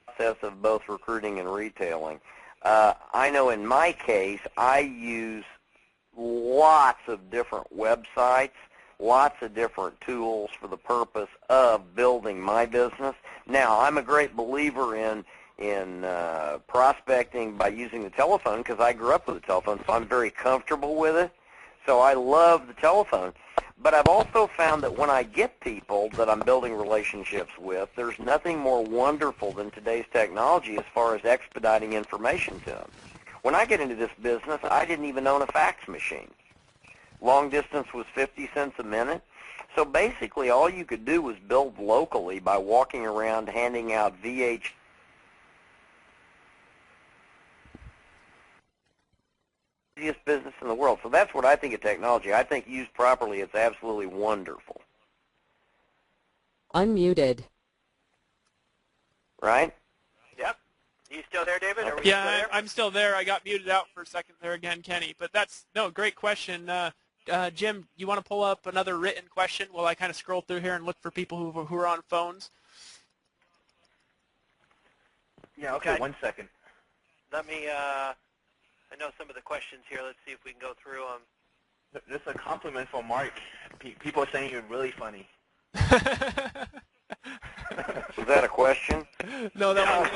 process of both recruiting and retailing. I know in my case, I use lots of different websites, lots of different tools for the purpose of building my business. Now, I'm a great believer in prospecting by using the telephone because I grew up with a telephone, so I'm very comfortable with it. So I love the telephone. But I've also found that when I get people that I'm building relationships with, there's nothing more wonderful than today's technology as far as expediting information to them. When I get into this business, I didn't even own a fax machine. Long distance was 50 cents a minute. So basically all you could do was build locally by walking around handing out VH easiest business in the world. So that's what I think of technology. I think used properly, it's absolutely wonderful. Unmuted. Right? Yep. You still there, David? Are we Yeah, still there? I'm still there. I got muted out for a second there again, Kenny. But great question. Jim, you want to pull up another written question while I kind of scroll through here and look for people who are on phones? Yeah, okay, 1 second. Let me, I know some of the questions here. Let's see if we can go through them. There's a compliment for Mark. People are saying you're really funny. Was that a question? No, that was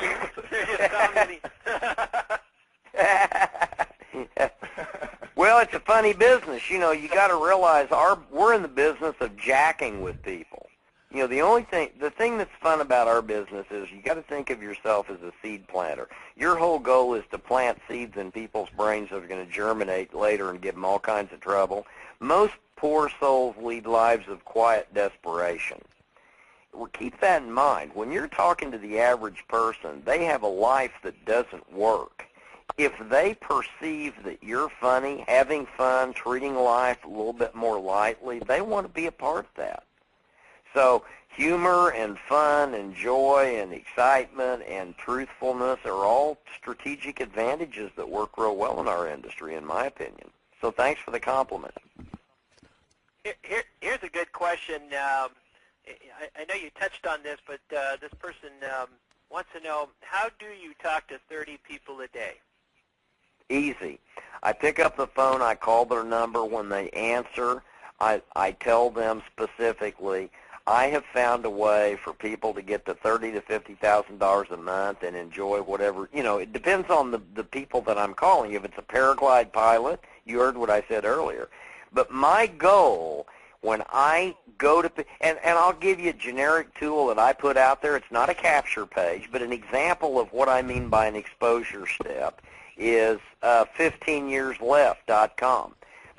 Well, it's a funny business. You know, you got to realize we're in the business of jacking with people. You know, the thing that's fun about our business is you got to think of yourself as a seed planter. Your whole goal is to plant seeds in people's brains that are going to germinate later and give them all kinds of trouble. Most poor souls lead lives of quiet desperation. Well, keep that in mind. When you're talking to the average person, they have a life that doesn't work. If they perceive that you're funny, having fun, treating life a little bit more lightly, they want to be a part of that. So humor and fun and joy and excitement and truthfulness are all strategic advantages that work real well in our industry, in my opinion. So thanks for the compliment. Here's a good question. I know you touched on this, but this person wants to know, how do you talk to 30 people a day? Easy. I pick up the phone, I call their number. When they answer, I tell them specifically, I have found a way for people to get to $30,000 to $50,000 a month and enjoy whatever. You know, it depends on the people that I'm calling. If it's a paraglide pilot, you heard what I said earlier. But my goal when I go to, and I'll give you a generic tool that I put out there. It's not a capture page, but an example of what I mean by an exposure step is 15yearsleft.com.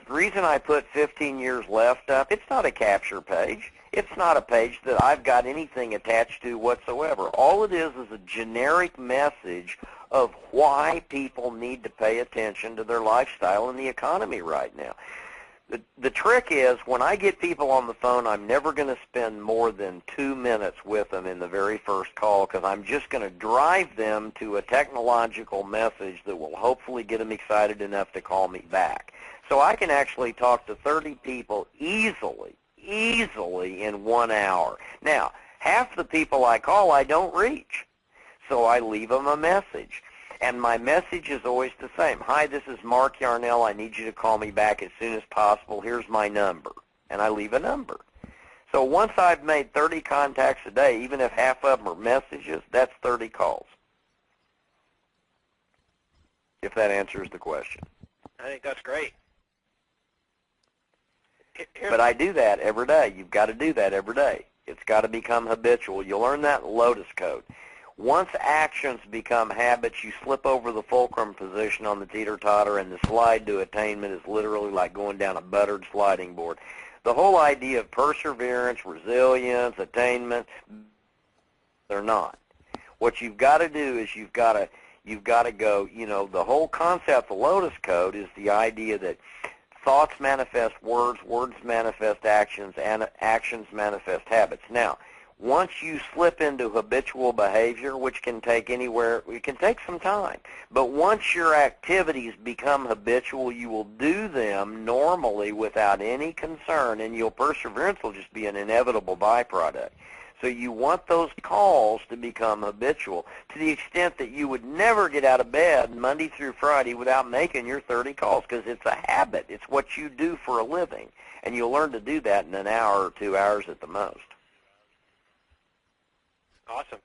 The reason I put 15 years left up, it's not a capture page. It's not a page that I've got anything attached to whatsoever. All it is a generic message of why people need to pay attention to their lifestyle and the economy right now. The trick is, when I get people on the phone, I'm never going to spend more than 2 minutes with them in the very first call, because I'm just going to drive them to a technological message that will hopefully get them excited enough to call me back. So I can actually talk to 30 people easily easily in 1 hour. Now, half the people I call I don't reach, so I leave them a message. And my message is always the same. Hi, this is Mark Yarnell. I need you to call me back as soon as possible. Here's my number. And I leave a number. So once I've made 30 contacts a day, even if half of them are messages, that's 30 calls. If that answers the question. I think that's great. But I do that every day. You've got to do that every day. It's got to become habitual. You'll learn that in Lotus Code. Once actions become habits, you slip over the fulcrum position on the teeter-totter, and the slide to attainment is literally like going down a buttered sliding board. The whole idea of perseverance, resilience, attainment, they're not. What you've got to do is you've got to go, the whole concept of Lotus Code is the idea that thoughts manifest words, words manifest actions, and actions manifest habits. Now, once you slip into habitual behavior, which can take anywhere, it can take some time, but once your activities become habitual, you will do them normally without any concern, and your perseverance will just be an inevitable byproduct. So you want those calls to become habitual to the extent that you would never get out of bed Monday through Friday without making your 30 calls, because it's a habit. It's what you do for a living, and you'll learn to do that in an hour or 2 hours at the most. Awesome.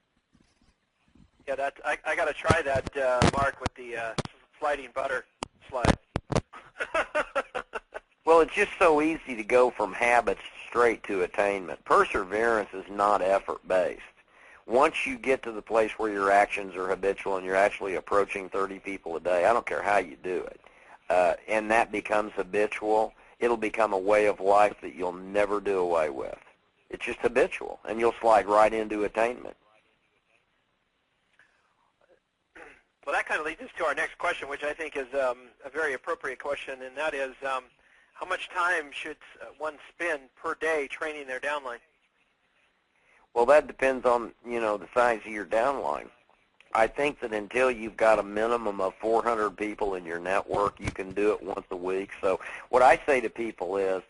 Yeah, I got to try that, Mark, with the sliding butter slide. Well, it's just so easy to go from habits straight to attainment. Perseverance is not effort-based. Once you get to the place where your actions are habitual and you're actually approaching 30 people a day, I don't care how you do it, and that becomes habitual, it'll become a way of life that you'll never do away with. It's just habitual, and you'll slide right into attainment. Well, that kind of leads us to our next question, which I think is a very appropriate question, and that is, how much time should one spend per day training their downline? Well, that depends on, the size of your downline. I think that until you've got a minimum of 400 people in your network, you can do it once a week. So what I say to people is,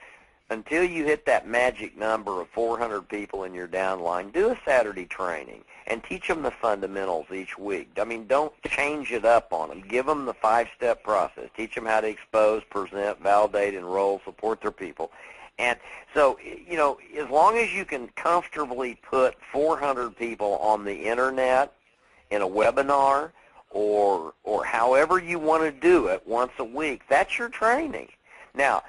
until you hit that magic number of 400 people in your downline, do a Saturday training and teach them the fundamentals each week. I mean, don't change it up on them. Give them the 5-step process. Teach them how to expose, present, validate, enroll, support their people. And so, as long as you can comfortably put 400 people on the Internet in a webinar or however you want to do it once a week, that's your training. Now,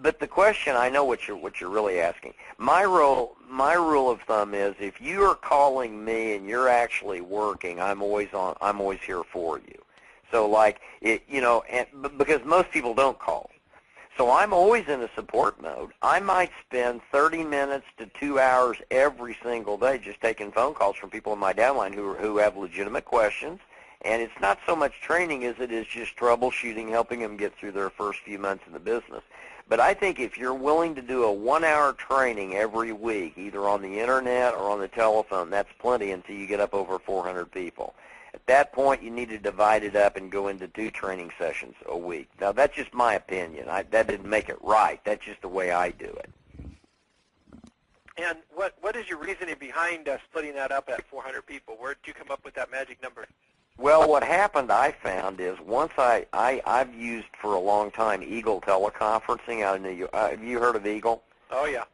but the question, I know what you're really asking. My rule of thumb is, if you are calling me and you're actually working, I'm always here for you. So because most people don't call. So I'm always in a support mode. I might spend 30 minutes to 2 hours every single day just taking phone calls from people in my downline who have legitimate questions. And it's not so much training as it is just troubleshooting, helping them get through their first few months in the business. But I think if you're willing to do a 1-hour training every week, either on the Internet or on the telephone, that's plenty until you get up over 400 people. At that point, you need to divide it up and go into 2 training sessions a week. Now, that's just my opinion. That didn't make it right. That's just the way I do it. And what is your reasoning behind splitting that up at 400 people? Where did you come up with that magic number? Well, what happened, I found, is once I've used for a long time Eagle teleconferencing out in New York. Have you heard of Eagle? Oh, yeah.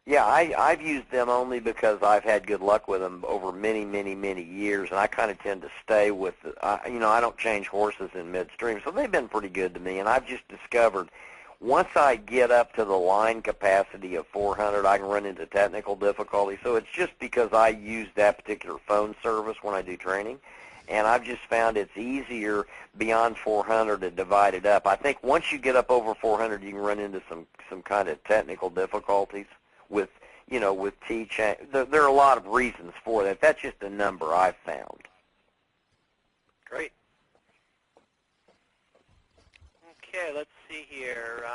Yeah, I've used them only because I've had good luck with them over many, many, many years, and I kind of tend to stay with, I don't change horses in midstream, so they've been pretty good to me, and I've just discovered once I get up to the line capacity of 400, I can run into technical difficulty, so it's just because I use that particular phone service when I do training. And I've just found it's easier beyond 400 to divide it up. I think once you get up over 400, you can run into some kind of technical difficulties with teaching. There are a lot of reasons for that. That's just a number I've found. Great. Okay, let's see here.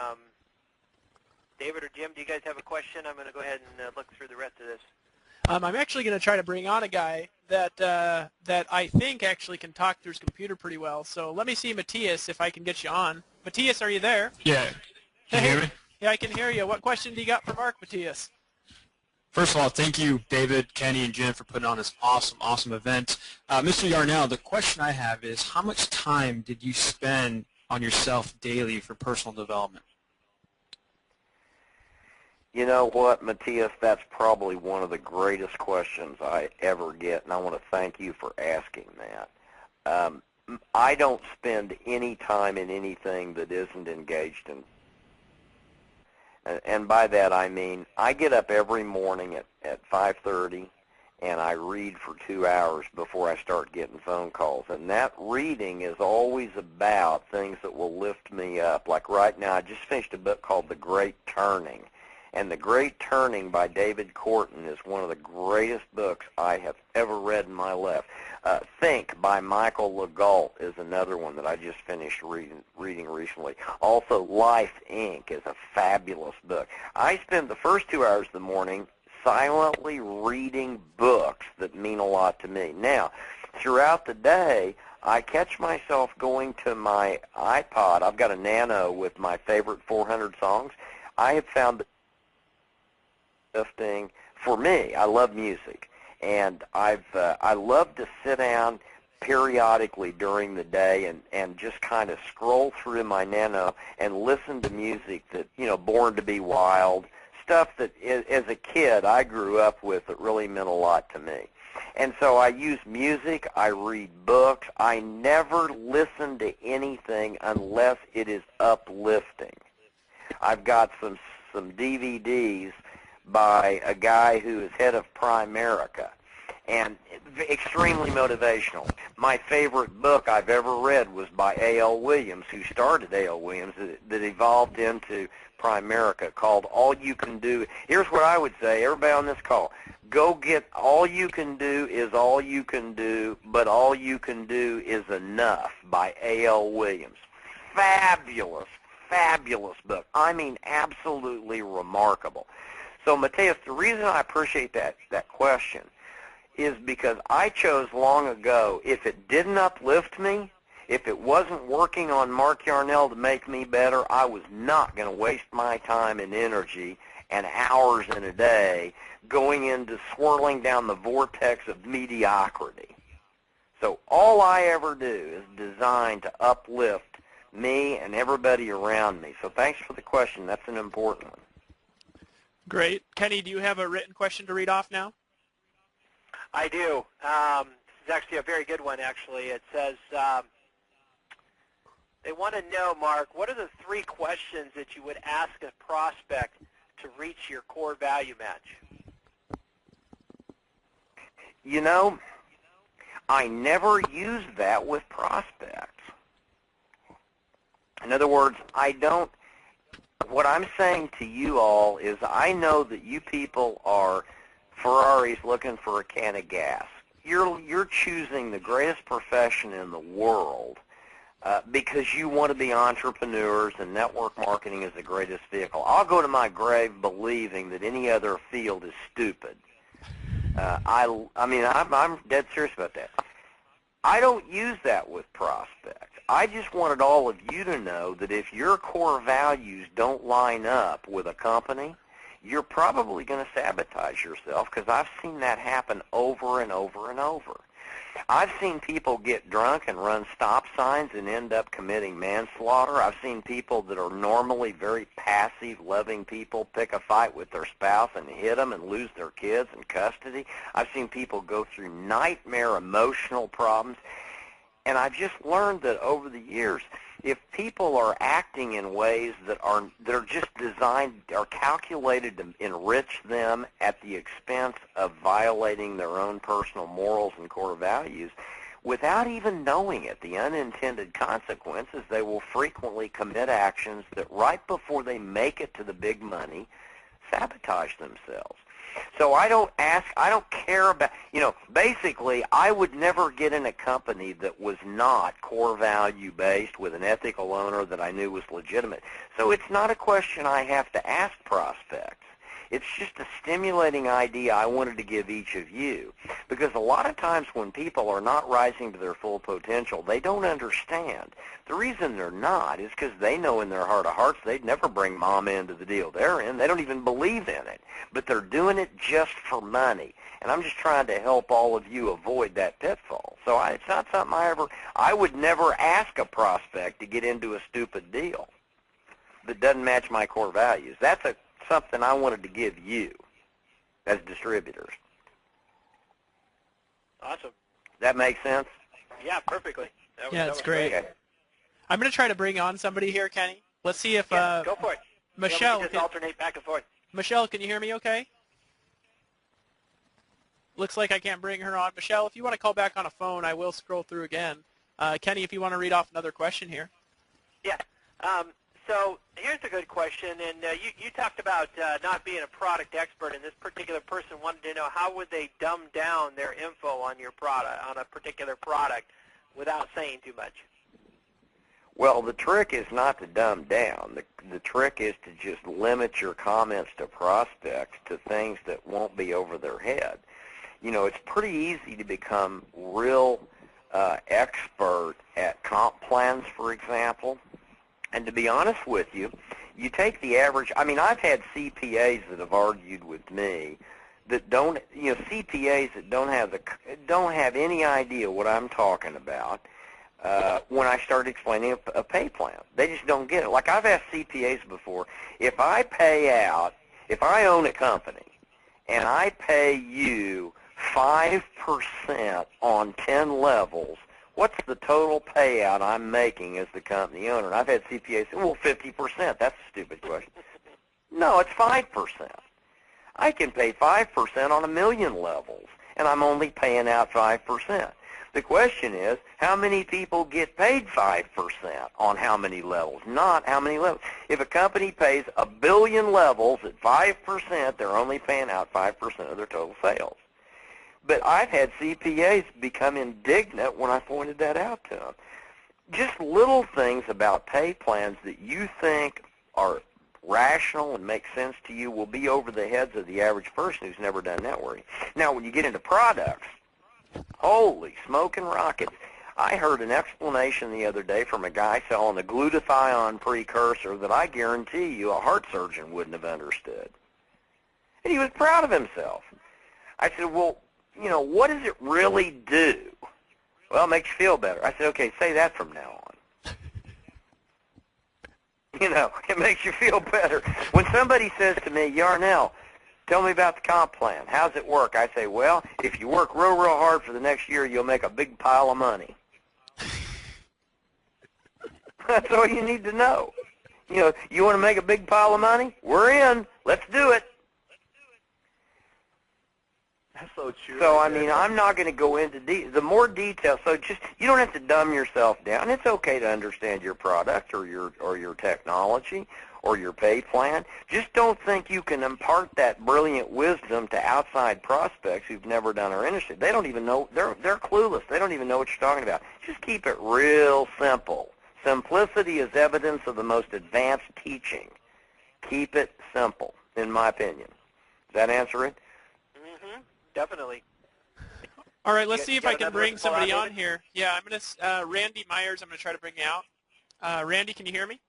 David or Jim, do you guys have a question? I'm going to go ahead and look through the rest of this. I'm actually going to try to bring on a guy that I think actually can talk through his computer pretty well. So let me see, Matthias, if I can get you on. Matthias, are you there? Yeah. Can you hear me? Yeah, I can hear you. What question do you got for Mark, Matthias? First of all, thank you, David, Kenny, and Jim, for putting on this awesome event. Mr. Yarnell, the question I have is, how much time did you spend on yourself daily for personal development? You know what, Matthias, that's probably one of the greatest questions I ever get, and I want to thank you for asking that. I don't spend any time in anything that isn't engaged in. And by that I mean I get up every morning at 5:30 and I read for 2 hours before I start getting phone calls. And that reading is always about things that will lift me up. Like right now, I just finished a book called The Great Turning. And The Great Turning by David Corton is one of the greatest books I have ever read in my life. Think by Michael Legault is another one that I just finished reading recently. Also, Life, Inc. is a fabulous book. I spend the first 2 hours of the morning silently reading books that mean a lot to me. Now, throughout the day, I catch myself going to my iPod. I've got a Nano with my favorite 400 songs. I have found that uplifting for me. I love music, and I love to sit down periodically during the day and just kind of scroll through my Nano and listen to music that, you know, Born to Be Wild, stuff that as a kid I grew up with that really meant a lot to me. And so I use music, I read books, I never listen to anything unless it is uplifting. I've got some DVDs by a guy who is head of Primerica, and extremely motivational. My favorite book I've ever read was by A.L. Williams, who started A.L. Williams, that evolved into Primerica, called All You Can Do. Here's what I would say, everybody on this call, go get All You Can Do Is All You Can Do, but All You Can Do Is Enough by A.L. Williams. Fabulous, fabulous book. I mean, absolutely remarkable. So, Matthias, the reason I appreciate that question is because I chose long ago, if it didn't uplift me, if it wasn't working on Mark Yarnell to make me better, I was not going to waste my time and energy and hours in a day going into swirling down the vortex of mediocrity. So all I ever do is designed to uplift me and everybody around me. So thanks for the question. That's an important one. Great. Kenny, do you have a written question to read off now? I do. This is actually a very good one, actually. It says, they want to know, Mark, what are the 3 questions that you would ask a prospect to reach your core value match? You know, I never use that with prospects. In other words, what I'm saying to you all is I know that you people are Ferraris looking for a can of gas. You're choosing the greatest profession in the world because you want to be entrepreneurs, and network marketing is the greatest vehicle. I'll go to my grave believing that any other field is stupid. I'm dead serious about that. I don't use that with prospects. I just wanted all of you to know that if your core values don't line up with a company, you're probably going to sabotage yourself, because I've seen that happen over and over and over. I've seen people get drunk and run stop signs and end up committing manslaughter. I've seen people that are normally very passive, loving people pick a fight with their spouse and hit them and lose their kids in custody. I've seen people go through nightmare emotional problems. And I've just learned that over the years, if people are acting in ways that are just designed, are calculated to enrich them at the expense of violating their own personal morals and core values, without even knowing it, the unintended consequences, they will frequently commit actions that right before they make it to the big money, sabotage themselves. So I don't care about, basically I would never get in a company that was not core value based with an ethical owner that I knew was legitimate. So it's not a question I have to ask prospects. It's just a stimulating idea I wanted to give each of you. Because a lot of times when people are not rising to their full potential, they don't understand. The reason they're not is because they know in their heart of hearts they'd never bring mama into the deal they're in. They don't even believe in it. But they're doing it just for money. And I'm just trying to help all of you avoid that pitfall. So it's not something I would never ask a prospect to get into a stupid deal that doesn't match my core values. That's something I wanted to give you as distributors. Awesome. That makes sense? Yeah, perfectly. That's great. Okay. I'm going to try to bring on somebody here, Kenny. Let's see if go for it. Michelle. We can just alternate back and forth. Michelle, can you hear me okay? Looks like I can't bring her on. Michelle, if you want to call back on a phone, I will scroll through again. Kenny, if you want to read off another question here. Yeah. So here's a good question, and you talked about not being a product expert, and this particular person wanted to know how would they dumb down their info on your product, on a particular product, without saying too much. Well, the trick is not to dumb down. The trick is to just limit your comments to prospects to things that won't be over their head. You know, it's pretty easy to become real expert at comp plans, for example. And to be honest with you, you take the average. I mean, I've had CPAs that have argued with me that don't, CPAs that don't have any idea what I'm talking about when I start explaining a pay plan. They just don't get it. Like I've asked CPAs before, if I own a company and I pay you 5% on 10 levels, what's the total payout I'm making as the company owner? And I've had CPAs say, well, 50%. That's a stupid question. No, it's 5%. I can pay 5% on 1,000,000 levels, and I'm only paying out 5%. The question is, how many people get paid 5% on how many levels, not how many levels. If a company pays 1,000,000,000 levels at 5%, they're only paying out 5% of their total sales. But I've had CPAs become indignant when I pointed that out to them. Just little things about pay plans that you think are rational and make sense to you will be over the heads of the average person who's never done networking. Now, when you get into products, holy smoking rockets. I heard an explanation the other day from a guy selling a glutathione precursor that I guarantee you a heart surgeon wouldn't have understood. And he was proud of himself. I said, well, what does it really do? Well, it makes you feel better. I said, okay, say that from now on. It makes you feel better. When somebody says to me, Yarnell, tell me about the comp plan. How's it work? I say, well, if you work real, real hard for the next year, you'll make a big pile of money. That's all you need to know. You want to make a big pile of money? We're in. Let's do it. That's so true. So, I mean, I'm not going to go into the more detail. So you don't have to dumb yourself down. It's okay to understand your product or your technology or your pay plan. Just don't think you can impart that brilliant wisdom to outside prospects who've never done our industry. They don't even know. They're clueless. They don't even know what you're talking about. Just keep it real simple. Simplicity is evidence of the most advanced teaching. Keep it simple, in my opinion. Does that answer it? Definitely. All right, let's see if I can bring somebody on here. Yeah, I'm going to, Randy Myers, I'm going to try to bring you out. Randy, can you hear me?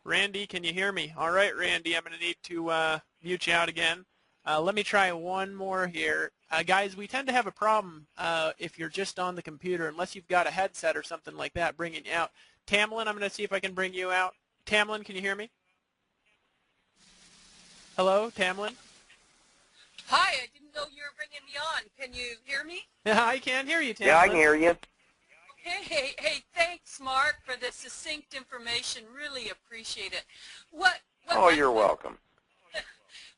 Randy, can you hear me? All right, Randy, I'm going to need to mute you out again. Let me try one more here. Guys, we tend to have a problem if you're just on the computer, unless you've got a headset or something like that bringing you out. Tamlin, I'm going to see if I can bring you out. Tamlin, can you hear me? Hello, Tamlin? Hi, I didn't know you were bringing me on. Can you hear me? I can hear you, Tamlin. Yeah, I can hear you. Okay, hey, thanks, Mark, for the succinct information. Really appreciate it. You're welcome.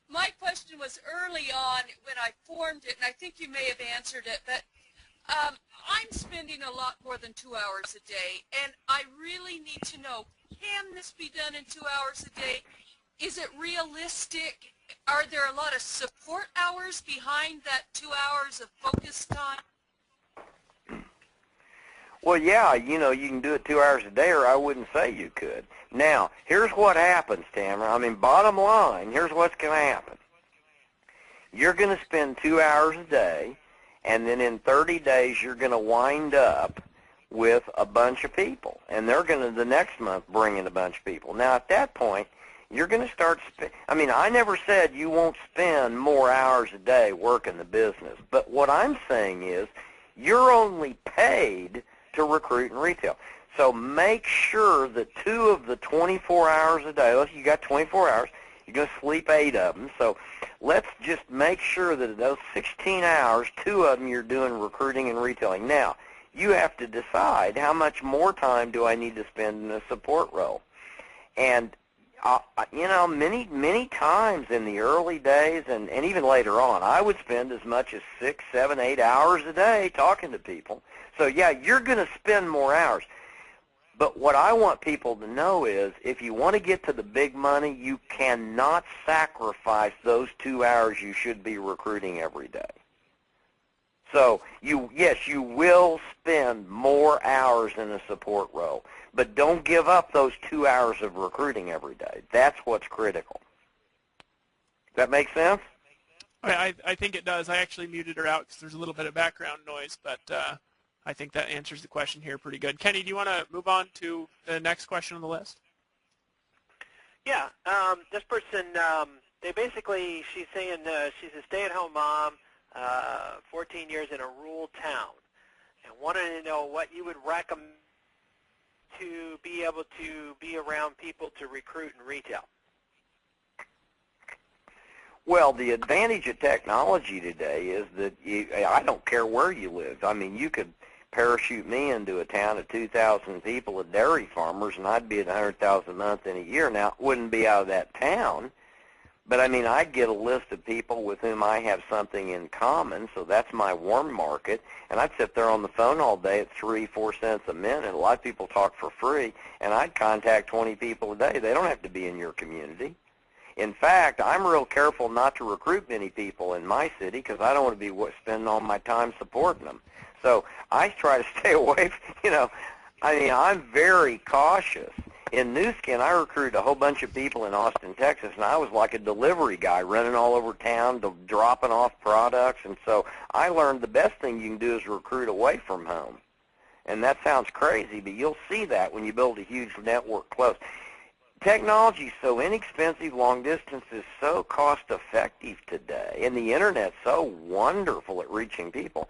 My question was early on when I formed it, and I think you may have answered it, but I'm spending a lot more than 2 hours a day, and I really need to know, can this be done in 2 hours a day? Is it realistic? Are there a lot of support hours behind that 2 hours of focus time? Well, yeah, you know, you can do it 2 hours a day, or I wouldn't say you could. Now, here's what happens, Tamara. I mean, bottom line, here's what's going to happen. You're going to spend 2 hours a day, and then in 30 days you're going to wind up with a bunch of people, and they're going to the next month bring in a bunch of people. Now, at that point, you're going to start I mean, I never said you won't spend more hours a day working the business, but what I'm saying is you're only paid to recruit and retail. So make sure that 2 of the 24 hours a day, you got 24 hours, you're going to sleep 8 of them, so let's just make sure that in those 16 hours, 2 of them you're doing recruiting and retailing. Now, you have to decide how much more time do I need to spend in a support role. And, you know, many times in the early days and even later on, I would spend as much as 6, 7, 8 hours a day talking to people. So, yeah, you're going to spend more hours. But what I want people to know is if you want to get to the big money, you cannot sacrifice those 2 hours you should be recruiting every day. So, yes, you will spend more hours in a support role, but don't give up those 2 hours of recruiting every day. That's what's critical. Does that make sense? I think it does. I actually muted her out because there's a little bit of background noise, but I think that answers the question here pretty good. Kenny, do you want to move on to the next question on the list? Yeah, this person, she's saying she's a stay-at-home mom, 14 years in a rural town, and wanted to know what you would recommend to be able to be around people to recruit and retail. Well, the advantage of technology today is that I don't care where you live. I mean, you could parachute me into a town of 2,000 people of dairy farmers, and I'd be at 100,000 a month in a year. Now, it wouldn't be out of that town, but I mean, I'd get a list of people with whom I have something in common, so that's my warm market, and I'd sit there on the phone all day at 3-4 cents a minute. A lot of people talk for free, and I'd contact 20 people a day. They don't have to be in your community. In fact, I'm real careful not to recruit many people in my city because I don't want to be spending all my time supporting them. So I try to stay away from, you know, I mean, I'm very cautious. In Nu Skin, I recruited a whole bunch of people in Austin, Texas, and I was like a delivery guy running all over town, dropping off products. And so I learned the best thing you can do is recruit away from home. And that sounds crazy, but you'll see that when you build a huge network close. Technology is so inexpensive, long distance is so cost-effective today, and the Internet's so wonderful at reaching people.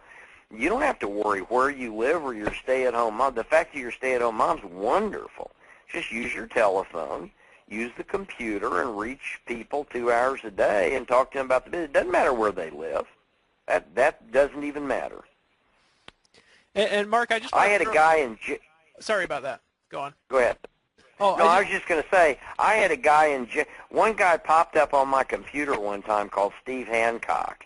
You don't have to worry where you live or your stay-at-home mom. The fact that you're stay-at-home mom's wonderful. Just use your telephone, use the computer, and reach people 2 hours a day and talk to them about the business. It doesn't matter where they live. That doesn't even matter. And Mark, I had a guy in... Sorry about that. Go on. Go ahead. Oh, no, I was just going to say, I had a guy in... One guy popped up on my computer one time called Steve Hancock.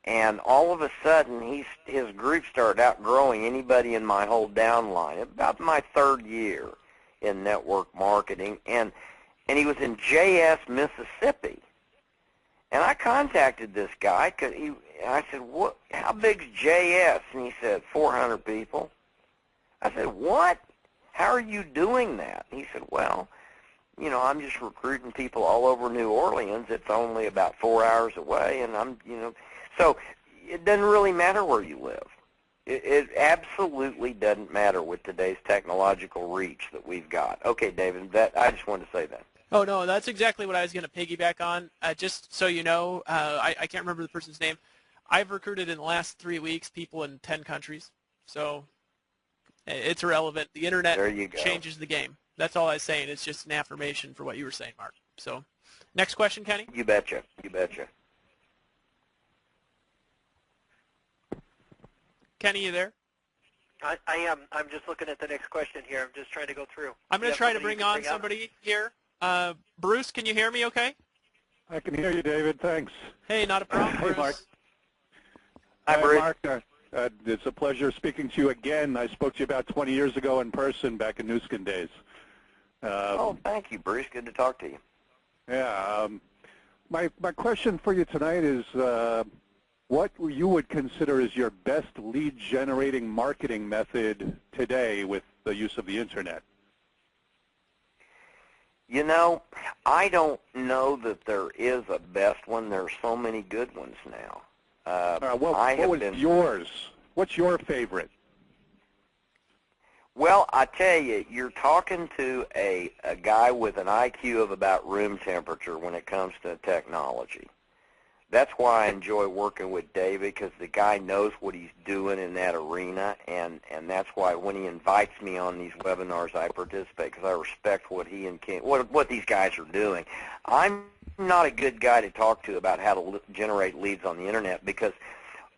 And all of a sudden, his group started outgrowing anybody in my whole downline. About my 3rd year in network marketing, and he was in JS, Mississippi. And I contacted this guy because I said, "What? How big's JS?" And he said, 400 people. I said, "What? How are you doing that?" And he said, "Well, you know, I'm just recruiting people all over New Orleans. It's only about 4 hours away, and I'm, you know." So it doesn't really matter where you live. It absolutely doesn't matter with today's technological reach that we've got. Okay, David, I just wanted to say that. Oh, no, that's exactly what I was going to piggyback on. Just so you know, I can't remember the person's name. I've recruited in the last 3 weeks people in 10 countries. So it's irrelevant. The Internet changes the game. That's all I was saying. It's just an affirmation for what you were saying, Mark. So next question, Kenny? You betcha. You betcha. Kenny, you there? I am. I'm just looking at the next question here. I'm just trying to go through. I'm going to try to bring on somebody here. Bruce, can you hear me okay? I can hear you, David. Thanks. Hey, not a problem, Hey, Bruce. Mark. Hi, Bruce. Mark, it's a pleasure speaking to you again. I spoke to you about 20 years ago in person back in Nu Skin days. Oh, thank you, Bruce. Good to talk to you. Yeah. My question for you tonight is what you would consider is your best lead-generating marketing method today with the use of the Internet? You know, I don't know that there is a best one. There are so many good ones now. What was yours? What's your favorite? Well, I tell you, you're talking to a guy with an IQ of about room temperature when it comes to technology. That's why I enjoy working with David, because the guy knows what he's doing in that arena, and that's why when he invites me on these webinars, I participate, because I respect what he and Ken, what these guys are doing. I'm not a good guy to talk to about how to generate leads on the Internet, because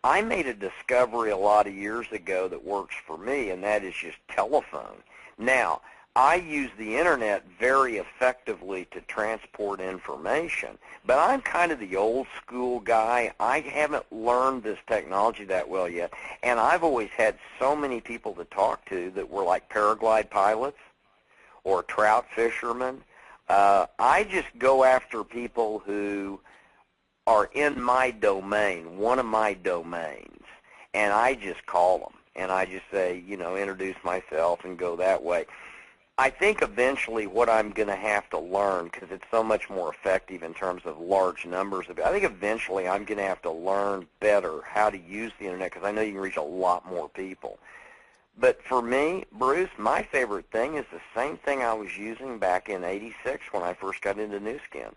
I made a discovery a lot of years ago that works for me, and that is just telephone. Now, I use the Internet very effectively to transport information, but I'm kind of the old school guy. I haven't learned this technology that well yet, and I've always had so many people to talk to that were like paraglide pilots or trout fishermen. I just go after people who are in my domain, one of my domains, and I just call them, and I just say, you know, introduce myself and go that way. I think eventually what I'm going to have to learn, because it's so much more effective in terms of large numbers, I think eventually I'm going to have to learn better how to use the Internet, because I know you can reach a lot more people. But for me, Bruce, my favorite thing is the same thing I was using back in '86 when I first got into Nu Skin.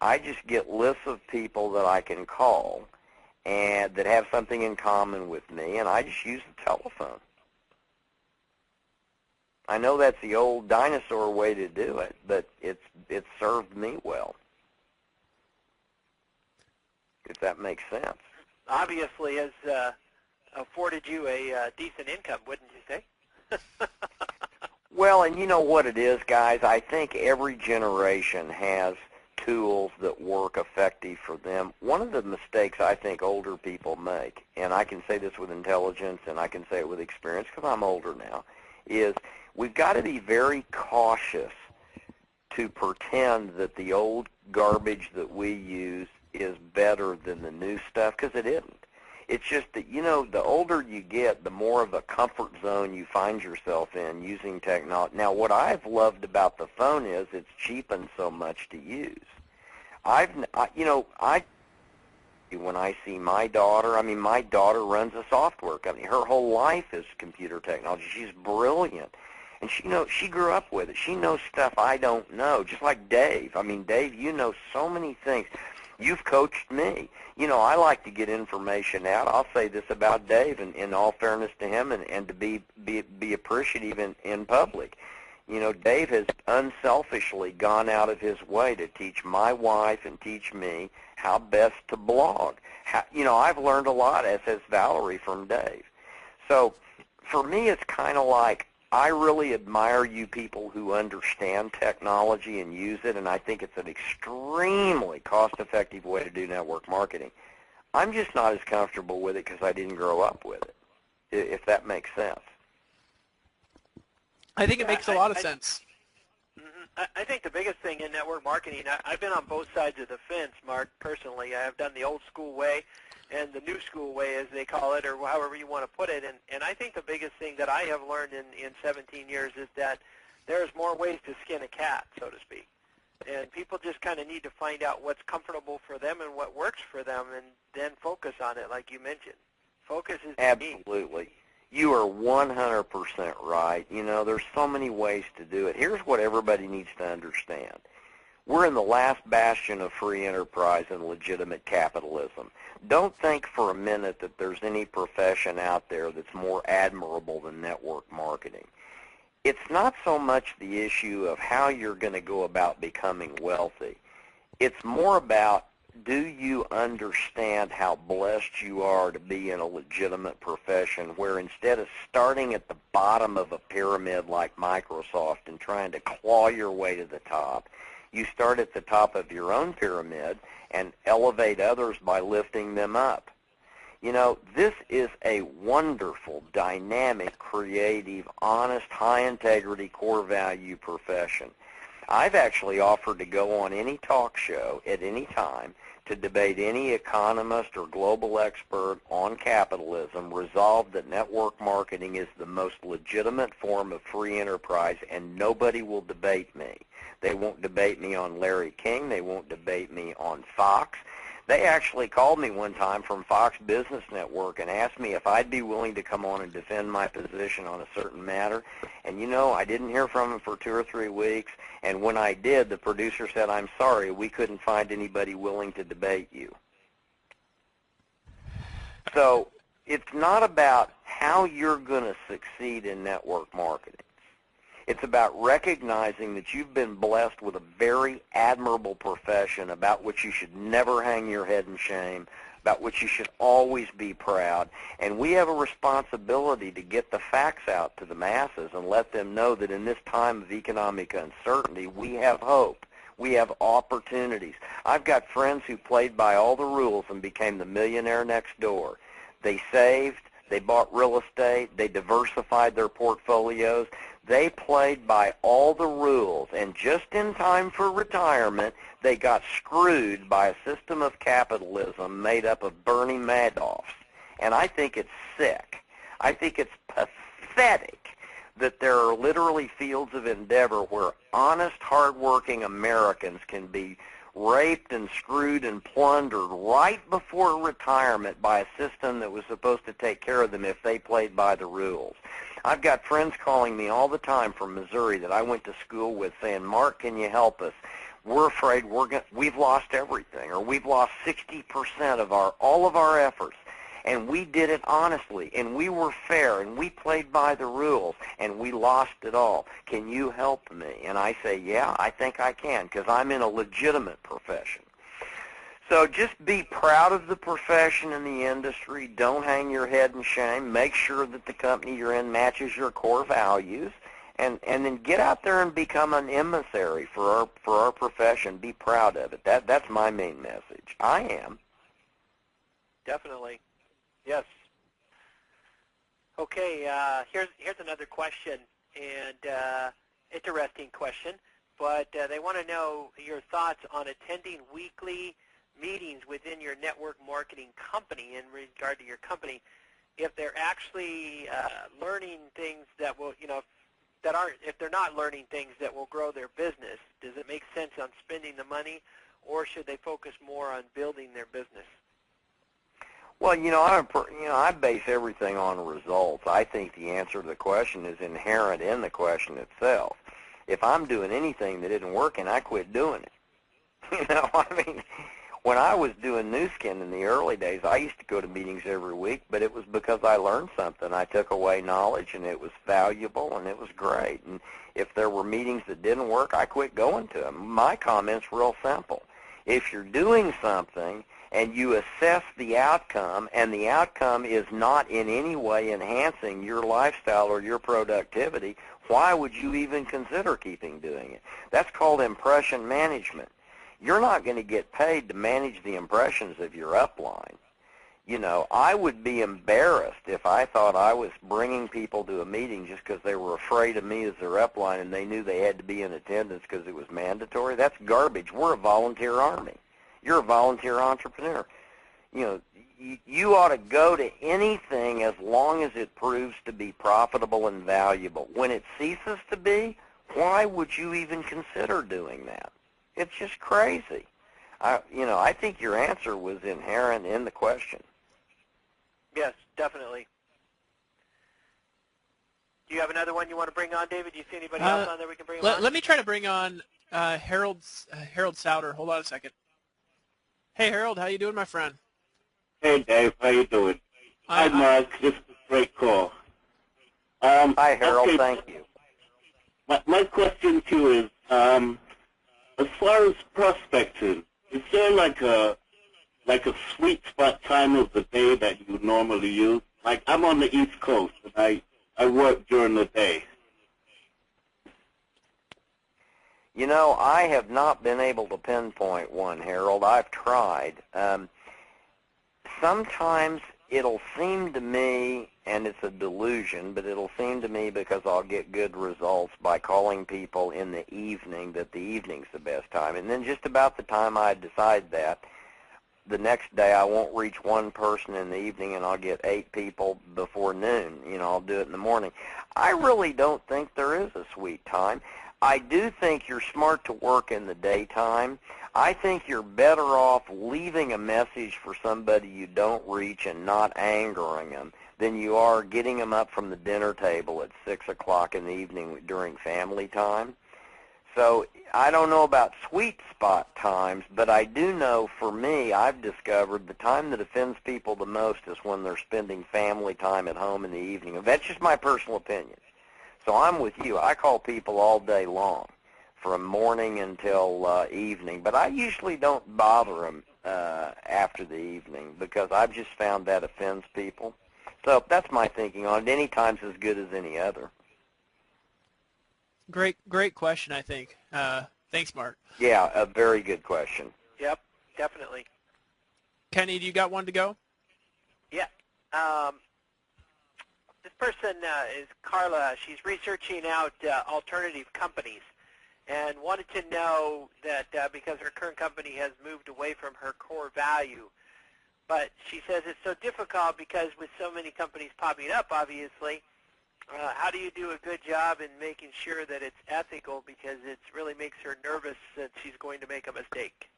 I just get lists of people that I can call and that have something in common with me, and I just use the telephone. I know that's the old dinosaur way to do it, but it's served me well, if that makes sense. Obviously has afforded you a decent income, wouldn't you say? Well, and you know what it is, guys? I think every generation has tools that work effective for them. One of the mistakes I think older people make, and I can say this with intelligence and I can say it with experience because I'm older now, is we've got to be very cautious to pretend that the old garbage that we use is better than the new stuff, because it isn't. It's just that, you know, the older you get, the more of a comfort zone you find yourself in using technology. Now, what I've loved about the phone is it's cheapened so much to use. When I see my daughter, I mean, my daughter runs a software company. Her whole life is computer technology. She's brilliant. And she grew up with it. She knows stuff I don't know, just like Dave. I mean, Dave, you know so many things. You've coached me. You know, I like to get information out. I'll say this about Dave, and in all fairness to him, and to be appreciative in public. You know, Dave has unselfishly gone out of his way to teach my wife and teach me how best to blog. I've learned a lot, as has Valerie, from Dave. So for me, it's kind of like, I really admire you people who understand technology and use it, and I think it's an extremely cost-effective way to do network marketing. I'm just not as comfortable with it because I didn't grow up with it, if that makes sense. I think it makes a lot of sense. I think the biggest thing in network marketing, I've been on both sides of the fence, Mark, personally. I have done the old school way and the new school way, as they call it, or however you want to put it. And I think the biggest thing that I have learned in 17 years is that there's more ways to skin a cat, so to speak. And people just kind of need to find out what's comfortable for them and what works for them, and then focus on it, like you mentioned. Focus is the key. Absolutely. You are 100% right. You know, there's so many ways to do it. Here's what everybody needs to understand. We're in the last bastion of free enterprise and legitimate capitalism. Don't think for a minute that there's any profession out there that's more admirable than network marketing. It's not so much the issue of how you're going to go about becoming wealthy. It's more about, do you understand how blessed you are to be in a legitimate profession where instead of starting at the bottom of a pyramid like Microsoft and trying to claw your way to the top, you start at the top of your own pyramid and elevate others by lifting them up. You know, this is a wonderful, dynamic, creative, honest, high-integrity, core-value profession. I've actually offered to go on any talk show at any time, to debate any economist or global expert on capitalism, resolved that network marketing is the most legitimate form of free enterprise, and nobody will debate me. They won't debate me on Larry King. They won't debate me on Fox. They actually called me one time from Fox Business Network and asked me if I'd be willing to come on and defend my position on a certain matter. And, you know, I didn't hear from them for 2 or 3 weeks. And when I did, the producer said, "I'm sorry, we couldn't find anybody willing to debate you." So it's not about how you're going to succeed in network marketing. It's about recognizing that you've been blessed with a very admirable profession about which you should never hang your head in shame, about which you should always be proud. And we have a responsibility to get the facts out to the masses and let them know that in this time of economic uncertainty, we have hope. We have opportunities. I've got friends who played by all the rules and became the millionaire next door. They saved. They bought real estate. They diversified their portfolios. They played by all the rules, and just in time for retirement, they got screwed by a system of capitalism made up of Bernie Madoffs. And I think it's sick. I think it's pathetic that there are literally fields of endeavor where honest, hardworking Americans can be raped and screwed and plundered right before retirement by a system that was supposed to take care of them if they played by the rules. I've got friends calling me all the time from Missouri that I went to school with saying, "Mark, can you help us? We're afraid we've lost everything, or we've lost 60% of all of our efforts. And we did it honestly, and we were fair, and we played by the rules, and we lost it all. Can you help me?" And I say, "Yeah, I think I can, because I'm in a legitimate profession." So just be proud of the profession and the industry. Don't hang your head in shame. Make sure that the company you're in matches your core values, and then get out there and become an emissary for our profession. Be proud of it. That's my main message. I am. Definitely. Yes. Okay, here's another question, and interesting question, but they want to know your thoughts on attending weekly meetings within your network marketing company in regard to your company, if they're actually learning things that will, if they're not learning things that will grow their business. Does it make sense on spending the money, or should they focus more on building their business? Well, I base everything on results. I think the answer to the question is inherent in the question itself. If I'm doing anything that isn't working, I quit doing it. When I was doing Nu Skin in the early days, I used to go to meetings every week, but it was because I learned something. I took away knowledge, and it was valuable, and it was great. And if there were meetings that didn't work, I quit going to them. My comment's real simple. If you're doing something and you assess the outcome, and the outcome is not in any way enhancing your lifestyle or your productivity, why would you even consider keeping doing it? That's called impression management. You're not going to get paid to manage the impressions of your upline. I would be embarrassed if I thought I was bringing people to a meeting just because they were afraid of me as their upline and they knew they had to be in attendance because it was mandatory. That's garbage. We're a volunteer army. You're a volunteer entrepreneur. You ought to go to anything as long as it proves to be profitable and valuable. When it ceases to be, why would you even consider doing that? It's just crazy. I think your answer was inherent in the question. Yes, definitely. Do you have another one you want to bring on, David? Do you see anybody else on there we can bring on? Let me try to bring on Harold Souter. Hold on a second. Hey, Harold, how you doing, my friend? Hey, Dave. How you doing? Hi, Mark. This is a great call. Hi, Harold. Okay. Thank you. My question to you is, as far as prospecting, is there like a sweet spot time of the day that you normally use? Like, I'm on the East Coast, and I work during the day. I have not been able to pinpoint one, Harold. I've tried. Sometimes it'll seem to me, and it's a delusion, but it'll seem to me because I'll get good results by calling people in the evening that the evening's the best time. And then just about the time I decide that, the next day I won't reach one person in the evening, and I'll get 8 people before noon. I'll do it in the morning. I really don't think there is a sweet time. I do think you're smart to work in the daytime. I think you're better off leaving a message for somebody you don't reach and not angering them than you are getting them up from the dinner table at 6 o'clock in the evening during family time. So I don't know about sweet spot times, but I do know for me, I've discovered the time that offends people the most is when they're spending family time at home in the evening. And that's just my personal opinion. So I'm with you. I call people all day long, from morning until evening, but I usually don't bother them after the evening because I've just found that offends people. So that's my thinking on it. Any time's as good as any other. Great question, I think. Thanks, Mark. Yeah, a very good question. Yep, definitely. Kenny, do you got one to go? Yeah. This person is Carla. She's researching out alternative companies and wanted to know that because her current company has moved away from her core value. But she says it's so difficult because with so many companies popping up, obviously, how do you do a good job in making sure that it's ethical, because it really makes her nervous that she's going to make a mistake?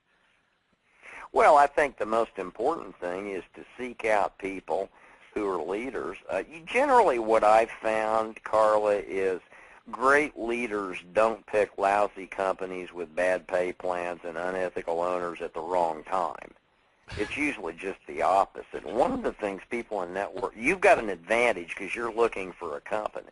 Well, I think the most important thing is to seek out people who are leaders. Generally what I've found, Carla, is great leaders don't pick lousy companies with bad pay plans and unethical owners at the wrong time. It's usually just the opposite. One of the things people in network, you've got an advantage because you're looking for a company.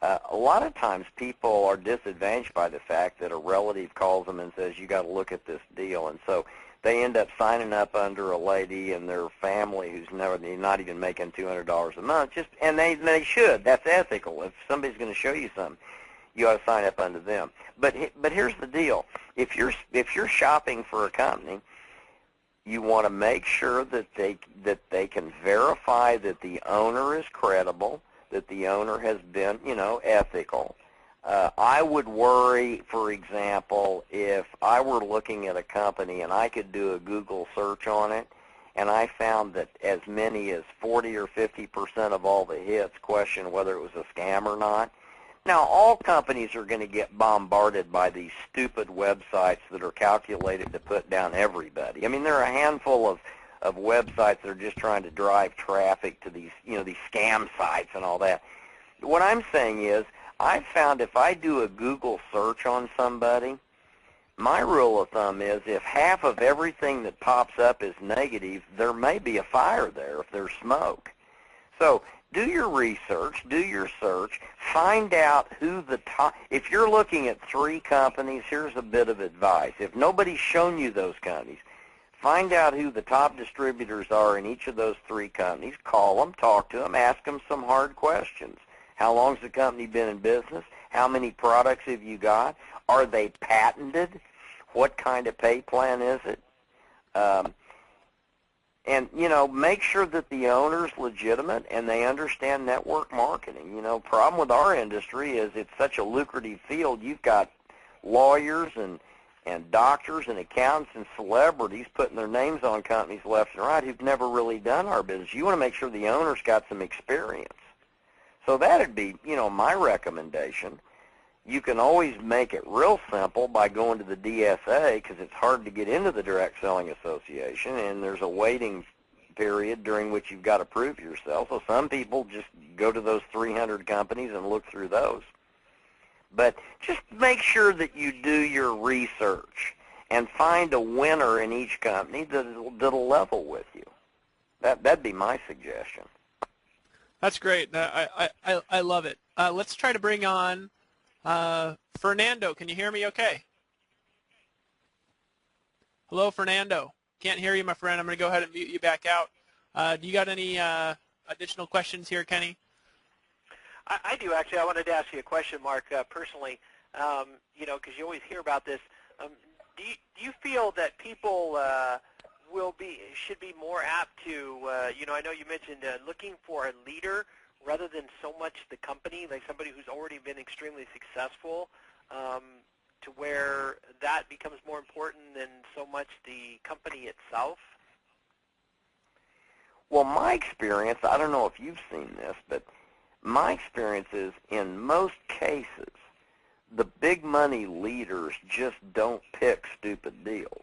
A lot of times people are disadvantaged by the fact that a relative calls them and says, you got to look at this deal. And so they end up signing up under a lady and their family who's not even making $200 a month. And they should. That's ethical. If somebody's going to show you something, you ought to sign up under them. But here's the deal. If you're shopping for a company, you want to make sure that they can verify that the owner is credible, that the owner has been, ethical. I would worry, for example, if I were looking at a company and I could do a Google search on it, and I found that as many as 40 or 50% of all the hits question whether it was a scam or not. Now, all companies are going to get bombarded by these stupid websites that are calculated to put down everybody. I mean, there are a handful of websites that are just trying to drive traffic to these, these scam sites and all that. What I'm saying is, I've found if I do a Google search on somebody, my rule of thumb is if half of everything that pops up is negative, there may be a fire there if there's smoke. So do your research, do your search, find out who the top, if you're looking at 3 companies, here's a bit of advice. If nobody's shown you those companies, find out who the top distributors are in each of those 3 companies, call them, talk to them, ask them some hard questions. How long's the company been in business? How many products have you got? Are they patented? What kind of pay plan is it? And, make sure that the owner's legitimate and they understand network marketing. Problem with our industry is it's such a lucrative field. You've got lawyers and doctors and accountants and celebrities putting their names on companies left and right who've never really done our business. You want to make sure the owner's got some experience. So that'd be, my recommendation. You can always make it real simple by going to the DSA because it's hard to get into the Direct Selling Association, and there's a waiting period during which you've got to prove yourself. So some people just go to those 300 companies and look through those. But just make sure that you do your research and find a winner in each company that'll level with you. That'd be my suggestion. That's great. I love it. Let's try to bring on Fernando. Can you hear me okay? Hello, Fernando. Can't hear you, my friend. I'm going to go ahead and mute you back out. Do you got any additional questions here, Kenny? I do, actually. I wanted to ask you a question, Mark, personally, because you always hear about this. Do you feel that people should be more apt to, I know you mentioned looking for a leader rather than so much the company, like somebody who's already been extremely successful, to where that becomes more important than so much the company itself? Well, my experience, I don't know if you've seen this, but my experience is in most cases, the big money leaders just don't pick stupid deals.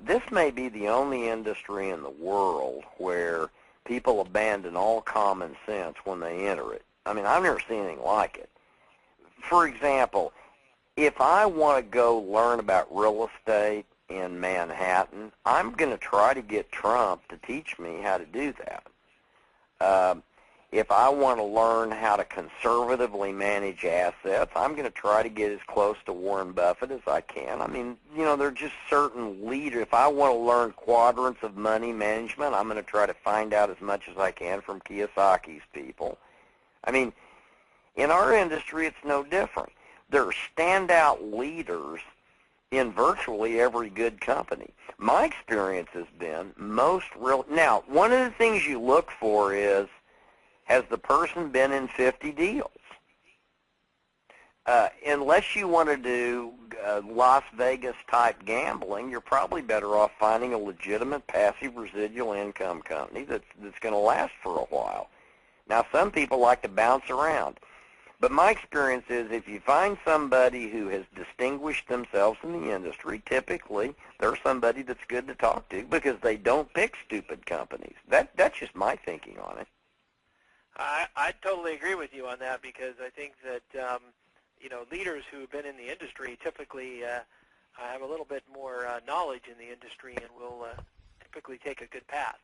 This may be the only industry in the world where people abandon all common sense when they enter it. I mean, I've never seen anything like it. For example, if I want to go learn about real estate in Manhattan, I'm going to try to get Trump to teach me how to do that. If I want to learn how to conservatively manage assets, I'm going to try to get as close to Warren Buffett as I can. I mean, you know, there are just certain leaders. If I want to learn quadrants of money management, I'm going to try to find out as much as I can from Kiyosaki's people. I mean, in our industry, it's no different. There are standout leaders in virtually every good company. My experience has been now, one of the things you look for is, has the person been in 50 deals? Unless you want to do Las Vegas type gambling, you're probably better off finding a legitimate passive residual income company that's going to last for a while. Now, some people like to bounce around. But my experience is if you find somebody who has distinguished themselves in the industry, typically they're somebody that's good to talk to because they don't pick stupid companies. That's just my thinking on it. I totally agree with you on that because I think that, you know, leaders who have been in the industry typically have a little bit more knowledge in the industry and will typically take a good path.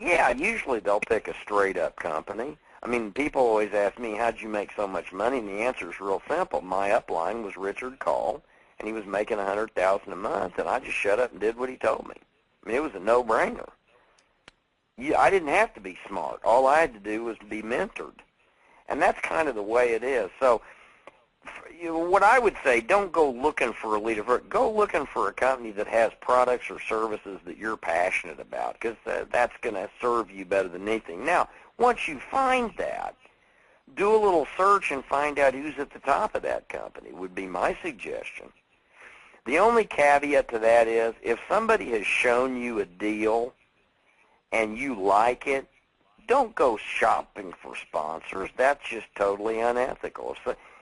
Yeah, usually they'll pick a straight-up company. I mean, people always ask me, how'd you make so much money? And the answer is real simple. My upline was Richard Call, and he was making $100,000 a month, and I just shut up and did what he told me. I mean, it was a no-brainer. I didn't have to be smart. All I had to do was be mentored. And that's kind of the way it is. So what I would say, don't go looking for a leader. Go looking for a company that has products or services that you're passionate about because that's going to serve you better than anything. Now, once you find that, do a little search and find out who's at the top of that company would be my suggestion. The only caveat to that is if somebody has shown you a deal and you like it, don't go shopping for sponsors. That's just totally unethical.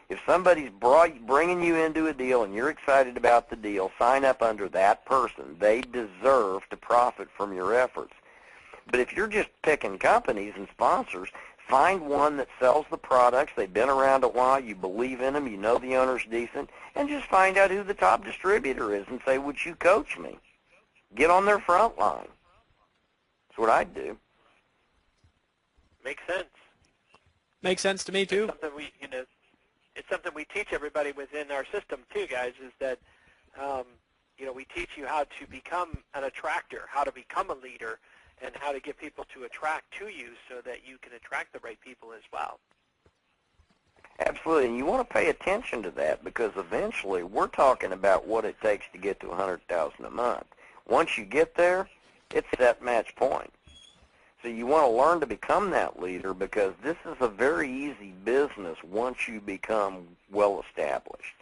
If somebody's bringing you into a deal and you're excited about the deal, sign up under that person. They deserve to profit from your efforts. But if you're just picking companies and sponsors, find one that sells the products. They've been around a while. You believe in them. You know the owner's decent. And just find out who the top distributor is and say, would you coach me? Get on their front line. That's what I'd do. Makes sense. Makes sense to me, too. It's something we, you know, it's something we teach everybody within our system, too, guys, is that, you know, we teach you how to become an attractor, how to become a leader, and how to get people to attract to you so that you can attract the right people as well. Absolutely, and you want to pay attention to that because eventually we're talking about what it takes to get to $100,000 a month. Once you get there, it's set match point. So you want to learn to become that leader because this is a very easy business once you become well established.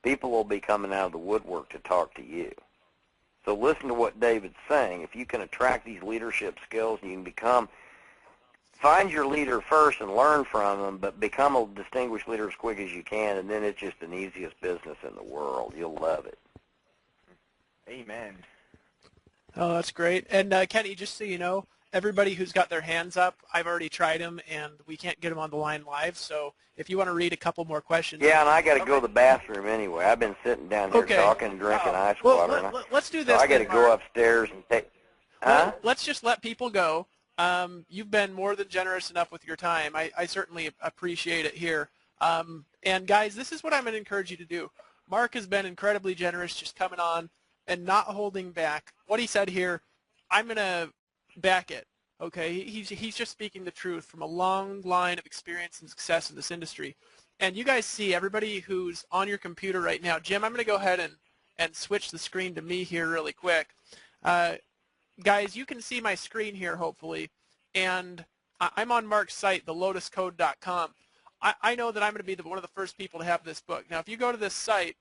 People will be coming out of the woodwork to talk to you. So listen to what David's saying. If you can attract these leadership skills, you can find your leader first and learn from them, but become a distinguished leader as quick as you can, and then it's just the easiest business in the world. You'll love it. Amen. Oh, that's great. And Kenny, just so you know, everybody who's got their hands up, I've already tried them, and we can't get them on the line live. So if you want to read a couple more questions. Yeah, and I got to go to the bathroom anyway. I've been sitting down here talking and drinking ice water. Let's do this. So I got to go upstairs and take. Huh? Let's just let people go. You've been more than generous enough with your time. I certainly appreciate it here. And guys, this is what I'm going to encourage you to do. Mark has been incredibly generous, just coming on and not holding back. What he said here, I'm going to back it. Okay, he's just speaking the truth from a long line of experience and success in this industry. And you guys see everybody who's on your computer right now. Jim, I'm going to go ahead and switch the screen to me here really quick. Guys, you can see my screen here hopefully. And I'm on Mark's site, thelotuscode.com. I know that I'm going to be one of the first people to have this book. Now, if you go to this site,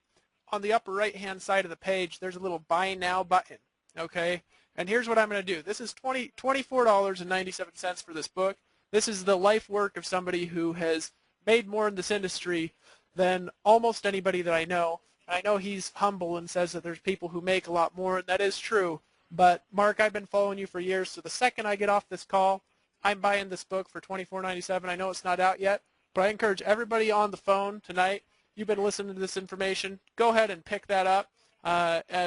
on the upper right-hand side of the page, there's a little Buy Now button. Okay, And here's what I'm going to do. This is $24.97 for this book. This is the life work of somebody who has made more in this industry than almost anybody that I know. I know he's humble and says that there's people who make a lot more, and that is true. But, Mark, I've been following you for years, so the second I get off this call, I'm buying this book for $24.97. I know it's not out yet, but I encourage everybody on the phone tonight, you've been listening to this information, go ahead and pick that up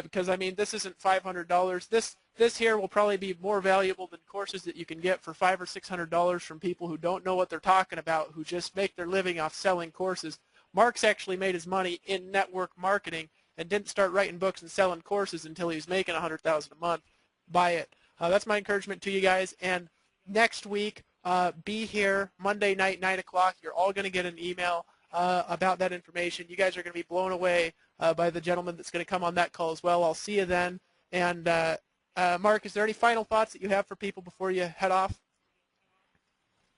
because, I mean, this isn't $500. This here will probably be more valuable than courses that you can get for $500 or $600 from people who don't know what they're talking about, who just make their living off selling courses. Mark's actually made his money in network marketing and didn't start writing books and selling courses until he was making $100,000 a month. Buy it. That's my encouragement to you guys. And next week, be here Monday night, 9 o'clock. You're all going to get an email about that information. You guys are going to be blown away by the gentleman that's going to come on that call as well. I'll see you then. And Mark, is there any final thoughts that you have for people before you head off?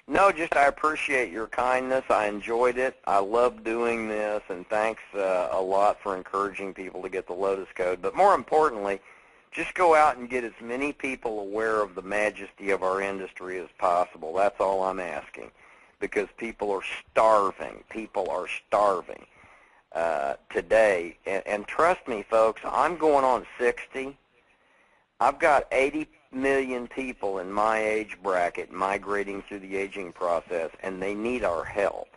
No, just I appreciate your kindness. I enjoyed it. I love doing this, and thanks a lot for encouraging people to get the Lotus Code. But more importantly, just go out and get as many people aware of the majesty of our industry as possible. That's all I'm asking, because people are starving. People are starving today. And trust me, folks, I'm going on 60. I've got 80 million people in my age bracket migrating through the aging process, and they need our help.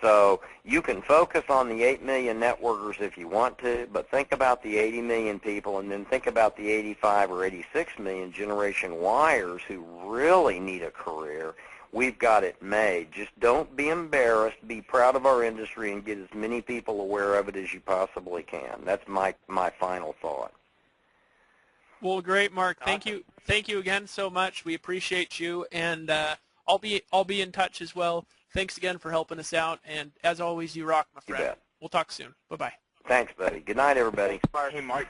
So you can focus on the 8 million networkers if you want to, but think about the 80 million people, and then think about the 85 or 86 million Generation Yers who really need a career. We've got it made. Just don't be embarrassed. Be proud of our industry and get as many people aware of it as you possibly can. That's my final thought. Well, great, Mark. Thank you again so much. We appreciate you, and I'll be in touch as well. Thanks again for helping us out, and as always, you rock, my friend. You bet. We'll talk soon. Bye-bye. Thanks, buddy. Good night, everybody. Hey, Mark.